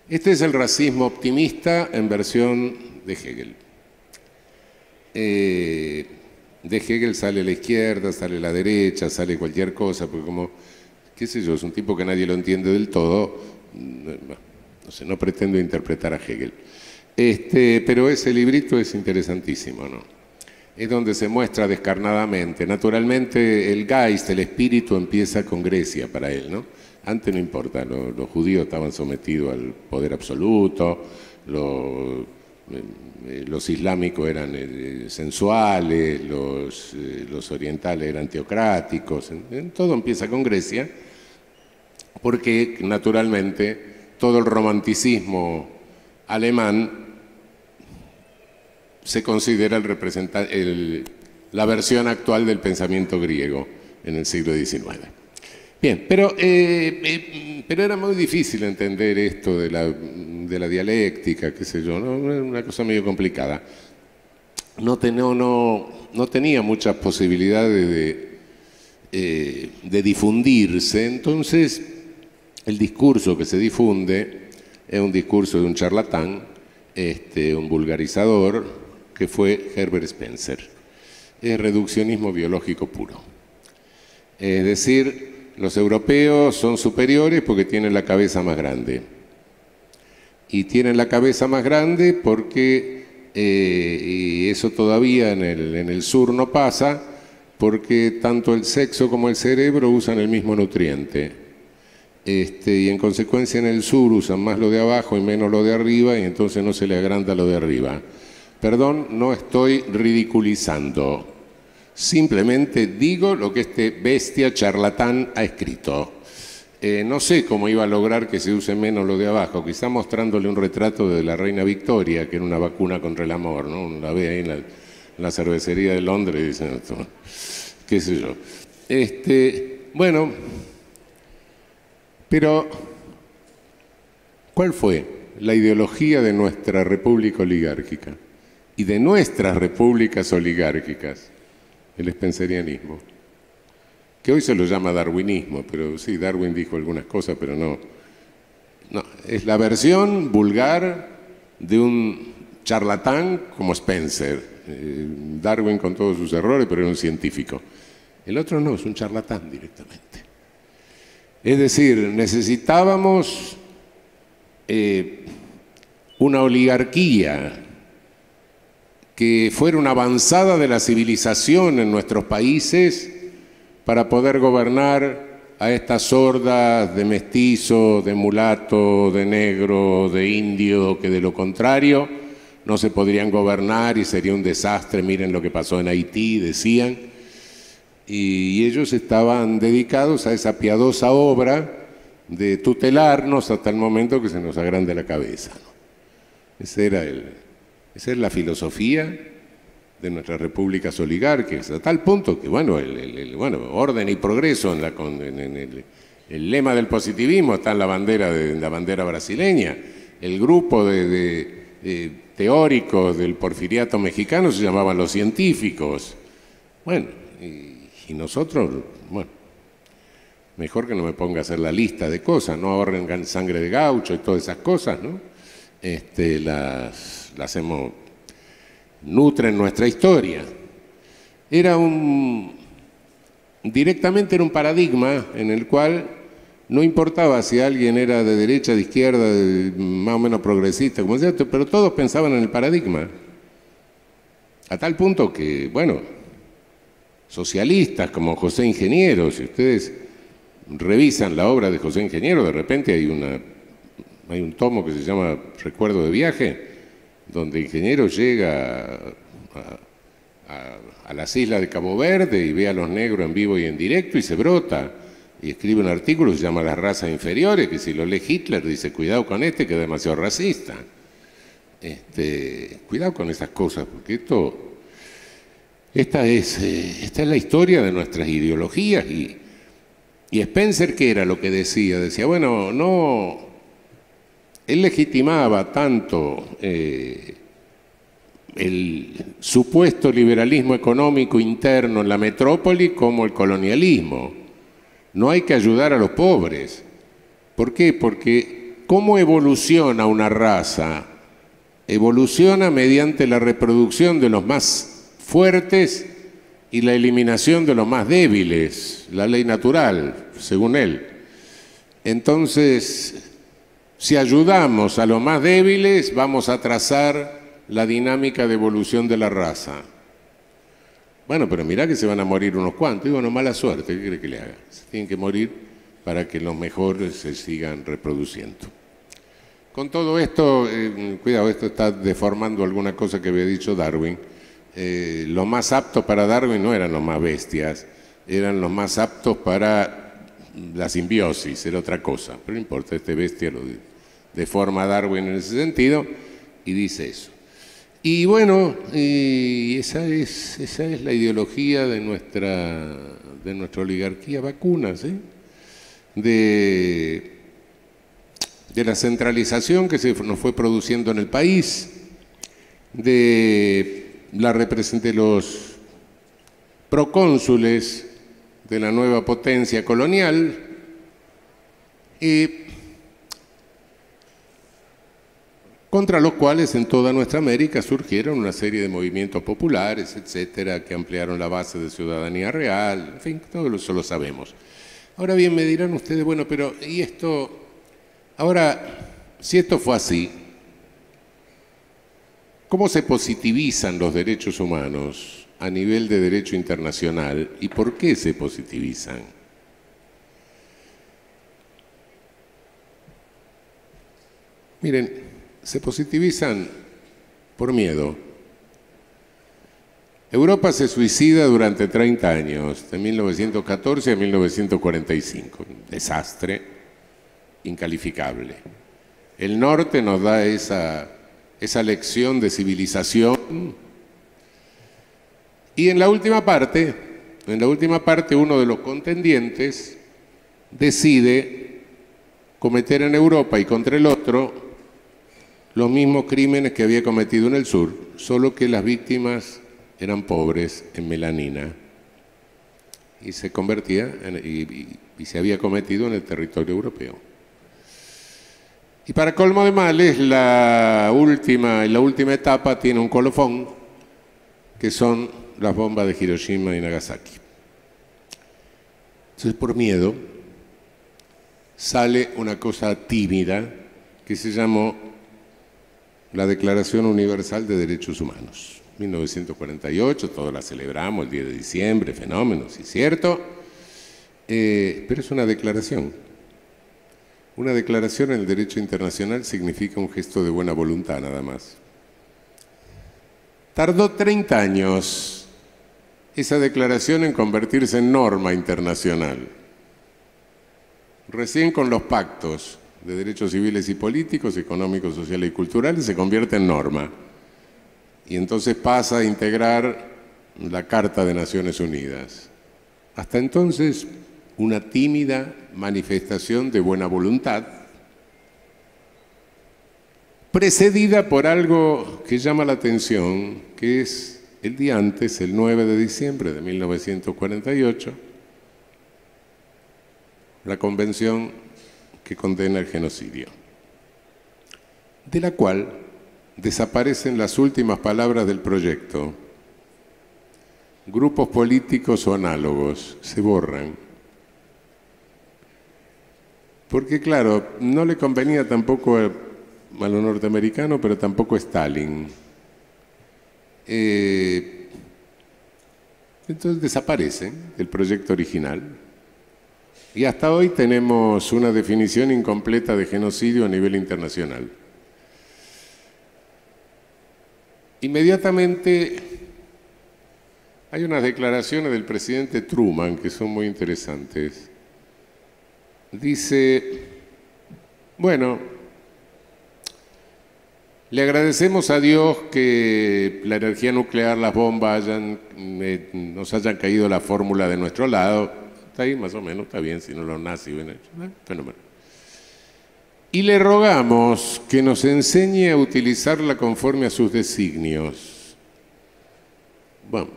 Este es el racismo optimista en versión de Hegel. De Hegel sale la izquierda, sale la derecha, sale cualquier cosa, porque como, qué sé yo, es un tipo que nadie lo entiende del todo, no sé, no pretendo interpretar a Hegel. Pero ese librito es interesantísimo, ¿no? Es donde se muestra descarnadamente. Naturalmente el Geist, el espíritu, empieza con Grecia para él, ¿no? Antes no importa, los judíos estaban sometidos al poder absoluto, los islámicos eran sensuales, los orientales eran teocráticos, todo empieza con Grecia, porque naturalmente todo el romanticismo alemán se considera la versión actual del pensamiento griego en el siglo XIX. Bien, pero era muy difícil entender esto de la dialéctica, qué sé yo, ¿no? Era una cosa medio complicada. No tenía muchas posibilidades de difundirse, entonces el discurso que se difunde es un discurso de un charlatán, un vulgarizador, que fue Herbert Spencer. Es reduccionismo biológico puro. Es decir, los europeos son superiores porque tienen la cabeza más grande. Y tienen la cabeza más grande porque, y eso todavía en el sur no pasa, porque tanto el sexo como el cerebro usan el mismo nutriente. Y en consecuencia en el sur usan más lo de abajo y menos lo de arriba, y entonces no se le agranda lo de arriba. Perdón, no estoy ridiculizando. Simplemente digo lo que este bestia charlatán ha escrito. No sé cómo iba a lograr que se use menos lo de abajo, quizá mostrándole un retrato de la reina Victoria, que era una vacuna contra el amor, ¿no? Uno la ve ahí en la cervecería de Londres y dicen, qué sé yo. Bueno, pero ¿cuál fue la ideología de nuestra república oligárquica y de nuestras repúblicas oligárquicas? El spencerianismo, que hoy se lo llama darwinismo, pero sí, Darwin dijo algunas cosas, pero no, es la versión vulgar de un charlatán como Spencer. Darwin con todos sus errores, pero era un científico. El otro no, es un charlatán directamente. Es decir, necesitábamos una oligarquía que fuera una avanzada de la civilización en nuestros países para poder gobernar a estas hordas de mestizo, de mulato, de negro, de indio, que de lo contrario no se podrían gobernar y sería un desastre. Miren lo que pasó en Haití, decían. Y ellos estaban dedicados a esa piadosa obra de tutelarnos hasta el momento que se nos agrande la cabeza, ¿no? Esa es la filosofía de nuestras repúblicas oligárquicas, a tal punto que, bueno, orden y progreso, el lema del positivismo está en la bandera brasileña. El grupo de teóricos del porfiriato mexicano se llamaban los científicos. Bueno, y nosotros, bueno, mejor que no me ponga a hacer la lista de cosas, no ahorren sangre de gaucho y todas esas cosas, ¿no? Las hemos, nutren nuestra historia. Directamente era un paradigma en el cual no importaba si alguien era de derecha, de izquierda, más o menos progresista, como sea, pero todos pensaban en el paradigma. A tal punto que, bueno, socialistas como José Ingeniero, si ustedes revisan la obra de José Ingeniero, de repente hay un tomo que se llama Recuerdo de viaje, donde Ingeniero llega a las islas de Cabo Verde y ve a los negros en vivo y en directo y se brota. Y escribe un artículo que se llama Las razas inferiores, que si lo lee Hitler dice, cuidado con que es demasiado racista. Cuidado con esas cosas, porque esta es la historia de nuestras ideologías Y Spencer, ¿qué era lo que decía? Decía, bueno, no, él legitimaba tanto el supuesto liberalismo económico interno en la metrópoli como el colonialismo. No hay que ayudar a los pobres. ¿Por qué? Porque ¿cómo evoluciona una raza? Evoluciona mediante la reproducción de los más fuertes y la eliminación de los más débiles, la ley natural, según él. Entonces, si ayudamos a los más débiles, vamos a trazar la dinámica de evolución de la raza. Bueno, pero mirá que se van a morir unos cuantos. Y bueno, mala suerte, ¿qué quiere que le haga? Se tienen que morir para que los mejores se sigan reproduciendo. Con todo esto, cuidado, esto está deformando alguna cosa que había dicho Darwin. Los más aptos para Darwin no eran los más bestias, eran los más aptos para la simbiosis, era otra cosa. Pero no importa, este bestia lo deforma a Darwin en ese sentido y dice eso. Y bueno, esa es la ideología de nuestra oligarquía vacuna, ¿sí? De la centralización que nos fue produciendo en el país, de los procónsules de la nueva potencia colonial, contra los cuales en toda nuestra América surgieron una serie de movimientos populares, etcétera, que ampliaron la base de ciudadanía real, en fin, todo eso lo sabemos. Ahora bien, me dirán ustedes, bueno, pero ¿y esto? Ahora, si esto fue así, ¿cómo se positivizan los derechos humanos a nivel de derecho internacional y por qué se positivizan? Miren, se positivizan por miedo. Europa se suicida durante 30 años, de 1914 a 1945. Un desastre incalificable. El norte nos da esa lección de civilización. Y en la última parte, uno de los contendientes decide cometer en Europa y contra el otro los mismos crímenes que había cometido en el sur, solo que las víctimas eran pobres en melanina y se convertía y se había cometido en el territorio europeo. Y para colmo de males, la última etapa tiene un colofón, que son las bombas de Hiroshima y Nagasaki. Entonces, por miedo, sale una cosa tímida que se llamó la Declaración Universal de Derechos Humanos. 1948, todos la celebramos el 10 de diciembre, fenómeno, sí es cierto, pero es una declaración. Una declaración en el derecho internacional significa un gesto de buena voluntad nada más. Tardó 30 años esa declaración en convertirse en norma internacional. Recién con los pactos de derechos civiles y políticos, económicos, sociales y culturales se convierte en norma. Y entonces pasa a integrar la Carta de Naciones Unidas. Hasta entonces, una tímida manifestación de buena voluntad, precedida por algo que llama la atención, que es el día antes, el 9 de diciembre de 1948, la convención que condena el genocidio, de la cual desaparecen las últimas palabras del proyecto. Grupos políticos o análogos se borran. Porque, claro, no le convenía tampoco a los norteamericanos, pero tampoco a Stalin. Entonces desaparece el proyecto original. Y hasta hoy tenemos una definición incompleta de genocidio a nivel internacional. Inmediatamente hay unas declaraciones del presidente Truman que son muy interesantes. Dice, bueno, le agradecemos a Dios que la energía nuclear, las bombas, nos hayan caído la fórmula de nuestro lado. Está ahí más o menos, está bien, si no los nazis ven hecho. Fenómeno. Y le rogamos que nos enseñe a utilizarla conforme a sus designios. Bueno,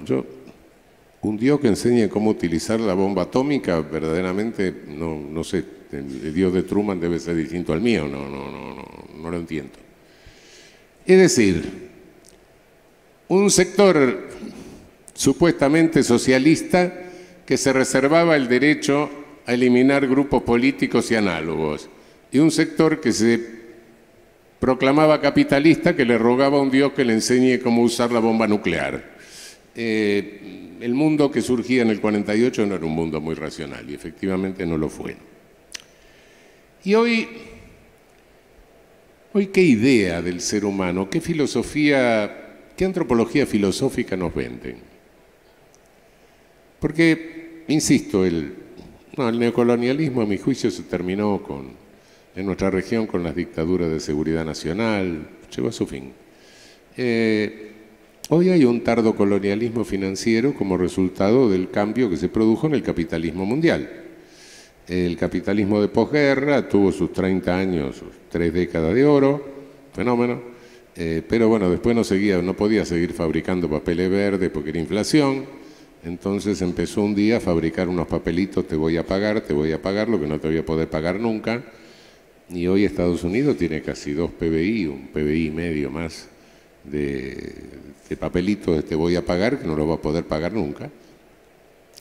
un Dios que enseñe cómo utilizar la bomba atómica, verdaderamente, no sé, el Dios de Truman debe ser distinto al mío, no lo entiendo. Es decir, un sector supuestamente socialista que se reservaba el derecho a eliminar grupos políticos y análogos, y un sector que se proclamaba capitalista que le rogaba a un Dios que le enseñe cómo usar la bomba nuclear. El mundo que surgía en el 48 no era un mundo muy racional, y efectivamente no lo fue. Y hoy ¿qué idea del ser humano, qué filosofía, qué antropología filosófica nos venden? Porque, insisto, el neocolonialismo a mi juicio se terminó en nuestra región con las dictaduras de seguridad nacional, llegó a su fin. Hoy hay un tardo colonialismo financiero como resultado del cambio que se produjo en el capitalismo mundial. El capitalismo de posguerra tuvo sus 30 años, sus 3 décadas de oro, fenómeno, pero bueno, después no podía seguir fabricando papeles verdes porque era inflación, entonces empezó un día a fabricar unos papelitos, te voy a pagar lo que no te voy a poder pagar nunca, y hoy Estados Unidos tiene casi 2 PBI, un PBI y medio más de papelitos de te voy a pagar, que no lo va a poder pagar nunca,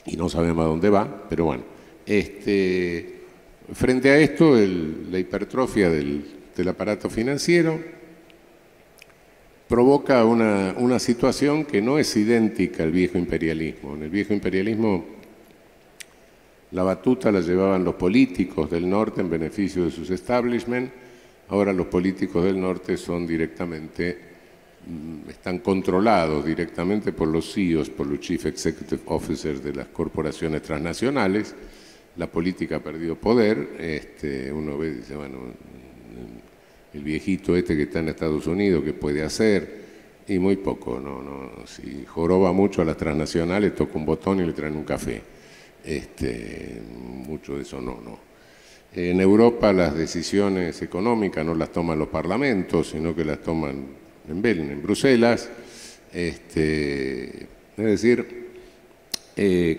y no sabemos a dónde va, pero bueno. Frente a esto, la hipertrofia del aparato financiero provoca una situación que no es idéntica al viejo imperialismo. En el viejo imperialismo la batuta la llevaban los políticos del norte en beneficio de sus establishments. Ahora los políticos del norte están controlados directamente por los CEOs, por los Chief Executive Officers de las corporaciones transnacionales. La política ha perdido poder, uno ve y dice, bueno, el viejito que está en Estados Unidos, ¿qué puede hacer? Y muy poco, si joroba mucho a las transnacionales, toca un botón y le traen un café. Mucho de eso no. En Europa las decisiones económicas no las toman los parlamentos, sino que las toman en Bruselas. Es decir,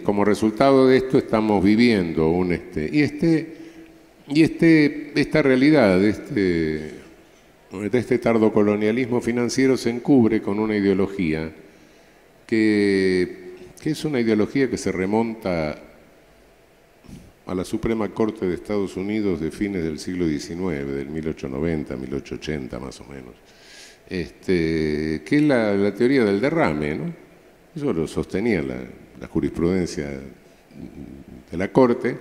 como resultado de esto estamos viviendo esta realidad de este tardocolonialismo financiero se encubre con una ideología que es una ideología que se remonta a la Suprema Corte de Estados Unidos de fines del siglo XIX, del 1890, 1880 más o menos, que es la teoría del derrame, ¿no? Eso lo sostenía la jurisprudencia de la Corte.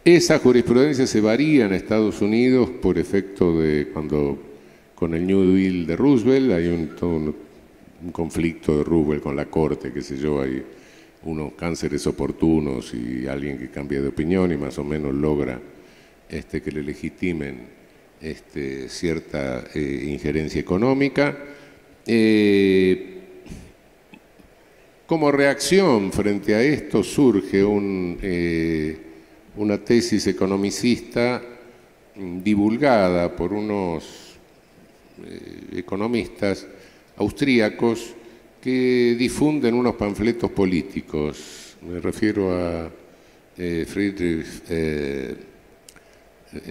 Esa jurisprudencia se varía en Estados Unidos por efecto de cuando con el New Deal de Roosevelt hay todo un conflicto de Roosevelt con la Corte, qué sé yo, hay unos cánceres oportunos y alguien que cambia de opinión y más o menos logra que le legitimen cierta injerencia económica. Como reacción frente a esto surge una tesis economicista divulgada por unos economistas austríacos que difunden unos panfletos políticos. Me refiero a Friedrich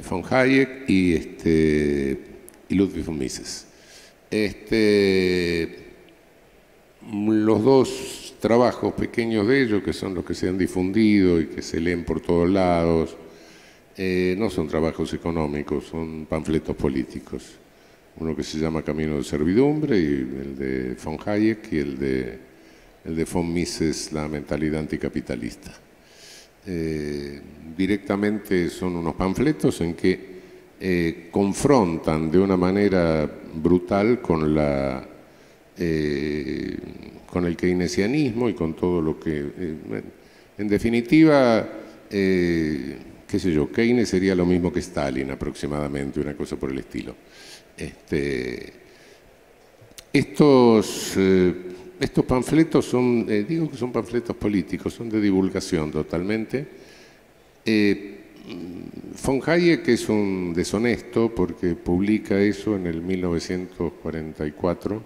von Hayek y Ludwig von Mises. Los dos trabajos pequeños de ellos, que son los que se han difundido y que se leen por todos lados, no son trabajos económicos, son panfletos políticos. Uno que se llama Camino de Servidumbre, y el de von Hayek, y el de von Mises, La mentalidad anticapitalista. Directamente son unos panfletos en que confrontan de una manera brutal con el keynesianismo y con todo lo que... en definitiva, qué sé yo, Keynes sería lo mismo que Stalin aproximadamente, una cosa por el estilo. Estos panfletos digo que son panfletos políticos, son de divulgación totalmente, Von Hayek es un deshonesto porque publica eso en el 1944.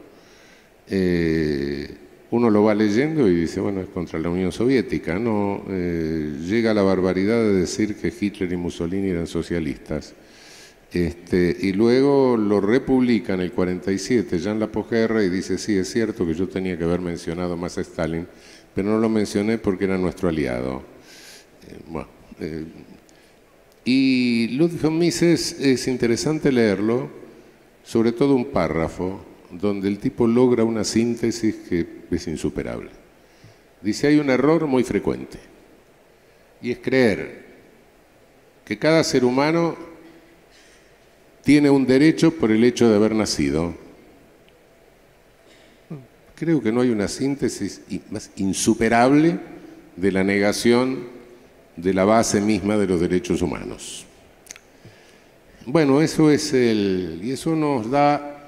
Uno lo va leyendo y dice, bueno, es contra la Unión Soviética. No, llega a la barbaridad de decir que Hitler y Mussolini eran socialistas. Y luego lo republica en el 47, ya en la posguerra, y dice, sí, es cierto que yo tenía que haber mencionado más a Stalin, pero no lo mencioné porque era nuestro aliado. Y Ludwig von Mises es interesante leerlo, sobre todo un párrafo, donde el tipo logra una síntesis que es insuperable. Dice, hay un error muy frecuente, y es creer que cada ser humano tiene un derecho por el hecho de haber nacido. Creo que no hay una síntesis más insuperable de la negación de la base misma de los derechos humanos. Bueno, eso es y eso nos da,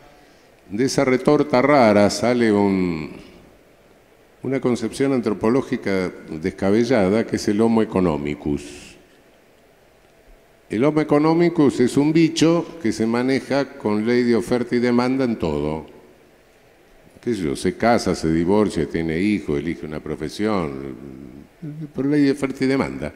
de esa retorta rara sale una concepción antropológica descabellada que es el Homo economicus. El Homo economicus es un bicho que se maneja con ley de oferta y demanda en todo. ¿Qué sé yo? Se casa, se divorcia, tiene hijos, elige una profesión, por ley de oferta y demanda.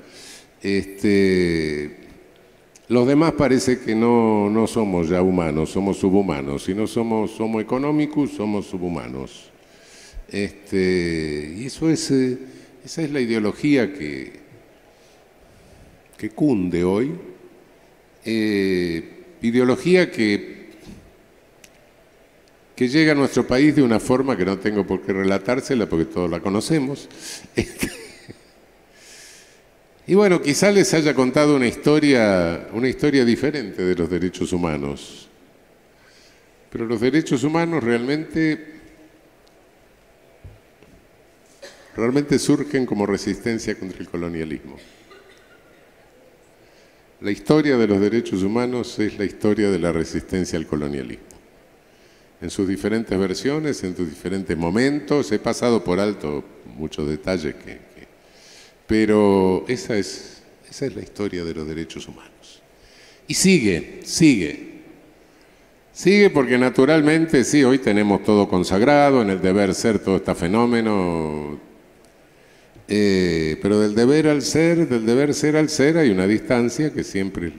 Los demás parece que no somos ya humanos, somos subhumanos. Si no somos Homo economicus, somos subhumanos. Y eso esa es la ideología que cunde hoy. Ideología que llega a nuestro país de una forma que no tengo por qué relatársela porque todos la conocemos. Y bueno, quizá les haya contado una historia diferente de los derechos humanos. Pero los derechos humanos realmente surgen como resistencia contra el colonialismo. La historia de los derechos humanos es la historia de la resistencia al colonialismo. En sus diferentes versiones, en sus diferentes momentos, he pasado por alto muchos detalles pero esa es la historia de los derechos humanos. Y sigue porque naturalmente, sí, hoy tenemos todo consagrado, en el deber ser todo está fenómeno, pero del deber ser al ser hay una distancia que siempre es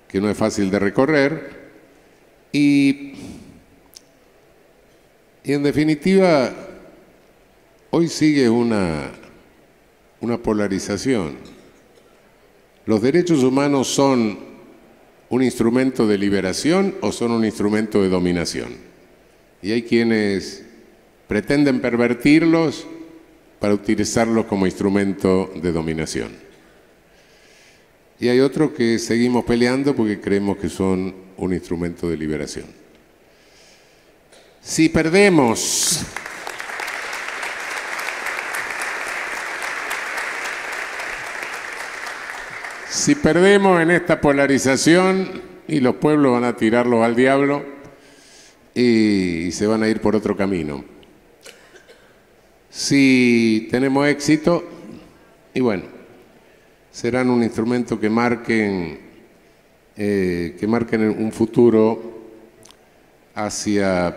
que no es fácil de recorrer, y en definitiva, hoy sigue una polarización. ¿Los derechos humanos son un instrumento de liberación o son un instrumento de dominación? Y hay quienes pretenden pervertirlos para utilizarlos como instrumento de dominación. Y hay otros que seguimos peleando porque creemos que son un instrumento de liberación. Si perdemos en esta polarización, y los pueblos van a tirarlos al diablo y se van a ir por otro camino. Si tenemos éxito, y bueno, serán un instrumento que marquen un futuro hacia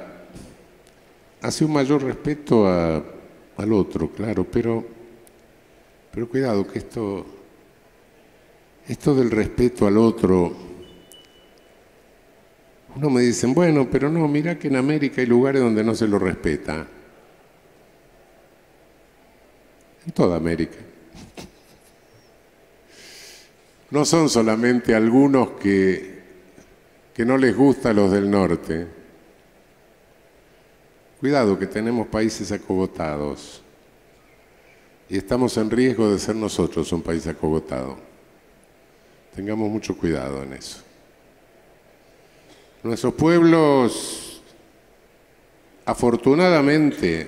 un mayor respeto al otro, claro, pero cuidado que esto del respeto al otro, uno me dicen, bueno, pero no, mira que en América hay lugares donde no se lo respeta. En toda América. No son solamente algunos que no les gusta a los del norte. Cuidado que tenemos países acogotados y estamos en riesgo de ser nosotros un país acogotado. Tengamos mucho cuidado en eso. Nuestros pueblos, afortunadamente,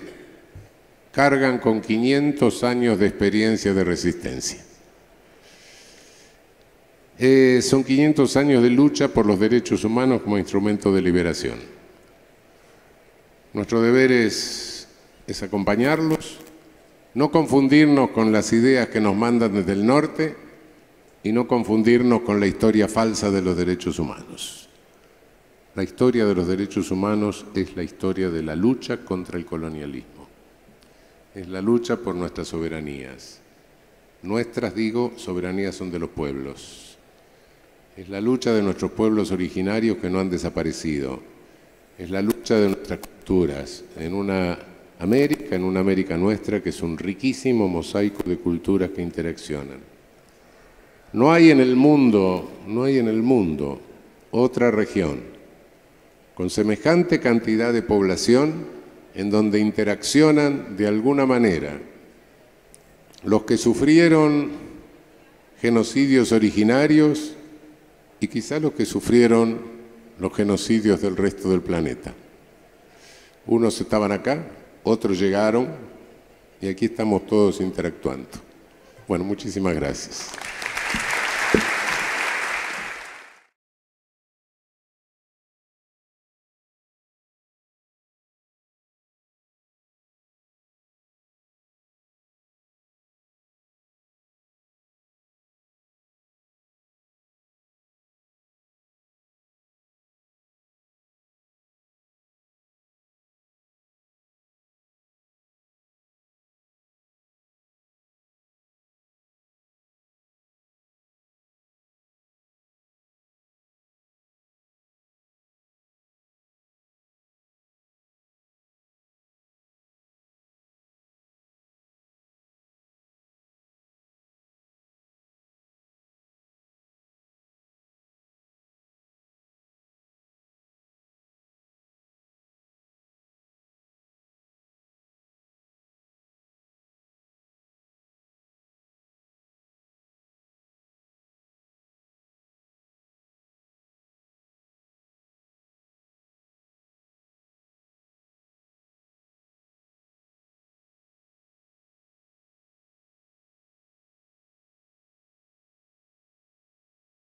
cargan con 500 años de experiencia de resistencia. Son 500 años de lucha por los derechos humanos como instrumento de liberación. Nuestro deber es acompañarlos, No confundirnos con las ideas que nos mandan desde el norte y no confundirnos con la historia falsa de los derechos humanos. La historia de los derechos humanos es la historia de la lucha contra el colonialismo. Es la lucha por nuestras soberanías. Nuestras, digo, soberanías son de los pueblos. Es la lucha de nuestros pueblos originarios que no han desaparecido. Es la lucha de nuestras culturas en una América nuestra que es un riquísimo mosaico de culturas que interaccionan. No hay en el mundo otra región con semejante cantidad de población en donde interaccionan de alguna manera los que sufrieron genocidios originarios y quizá los que sufrieron los genocidios del resto del planeta. Unos estaban acá, otros llegaron y aquí estamos todos interactuando. Bueno, muchísimas gracias.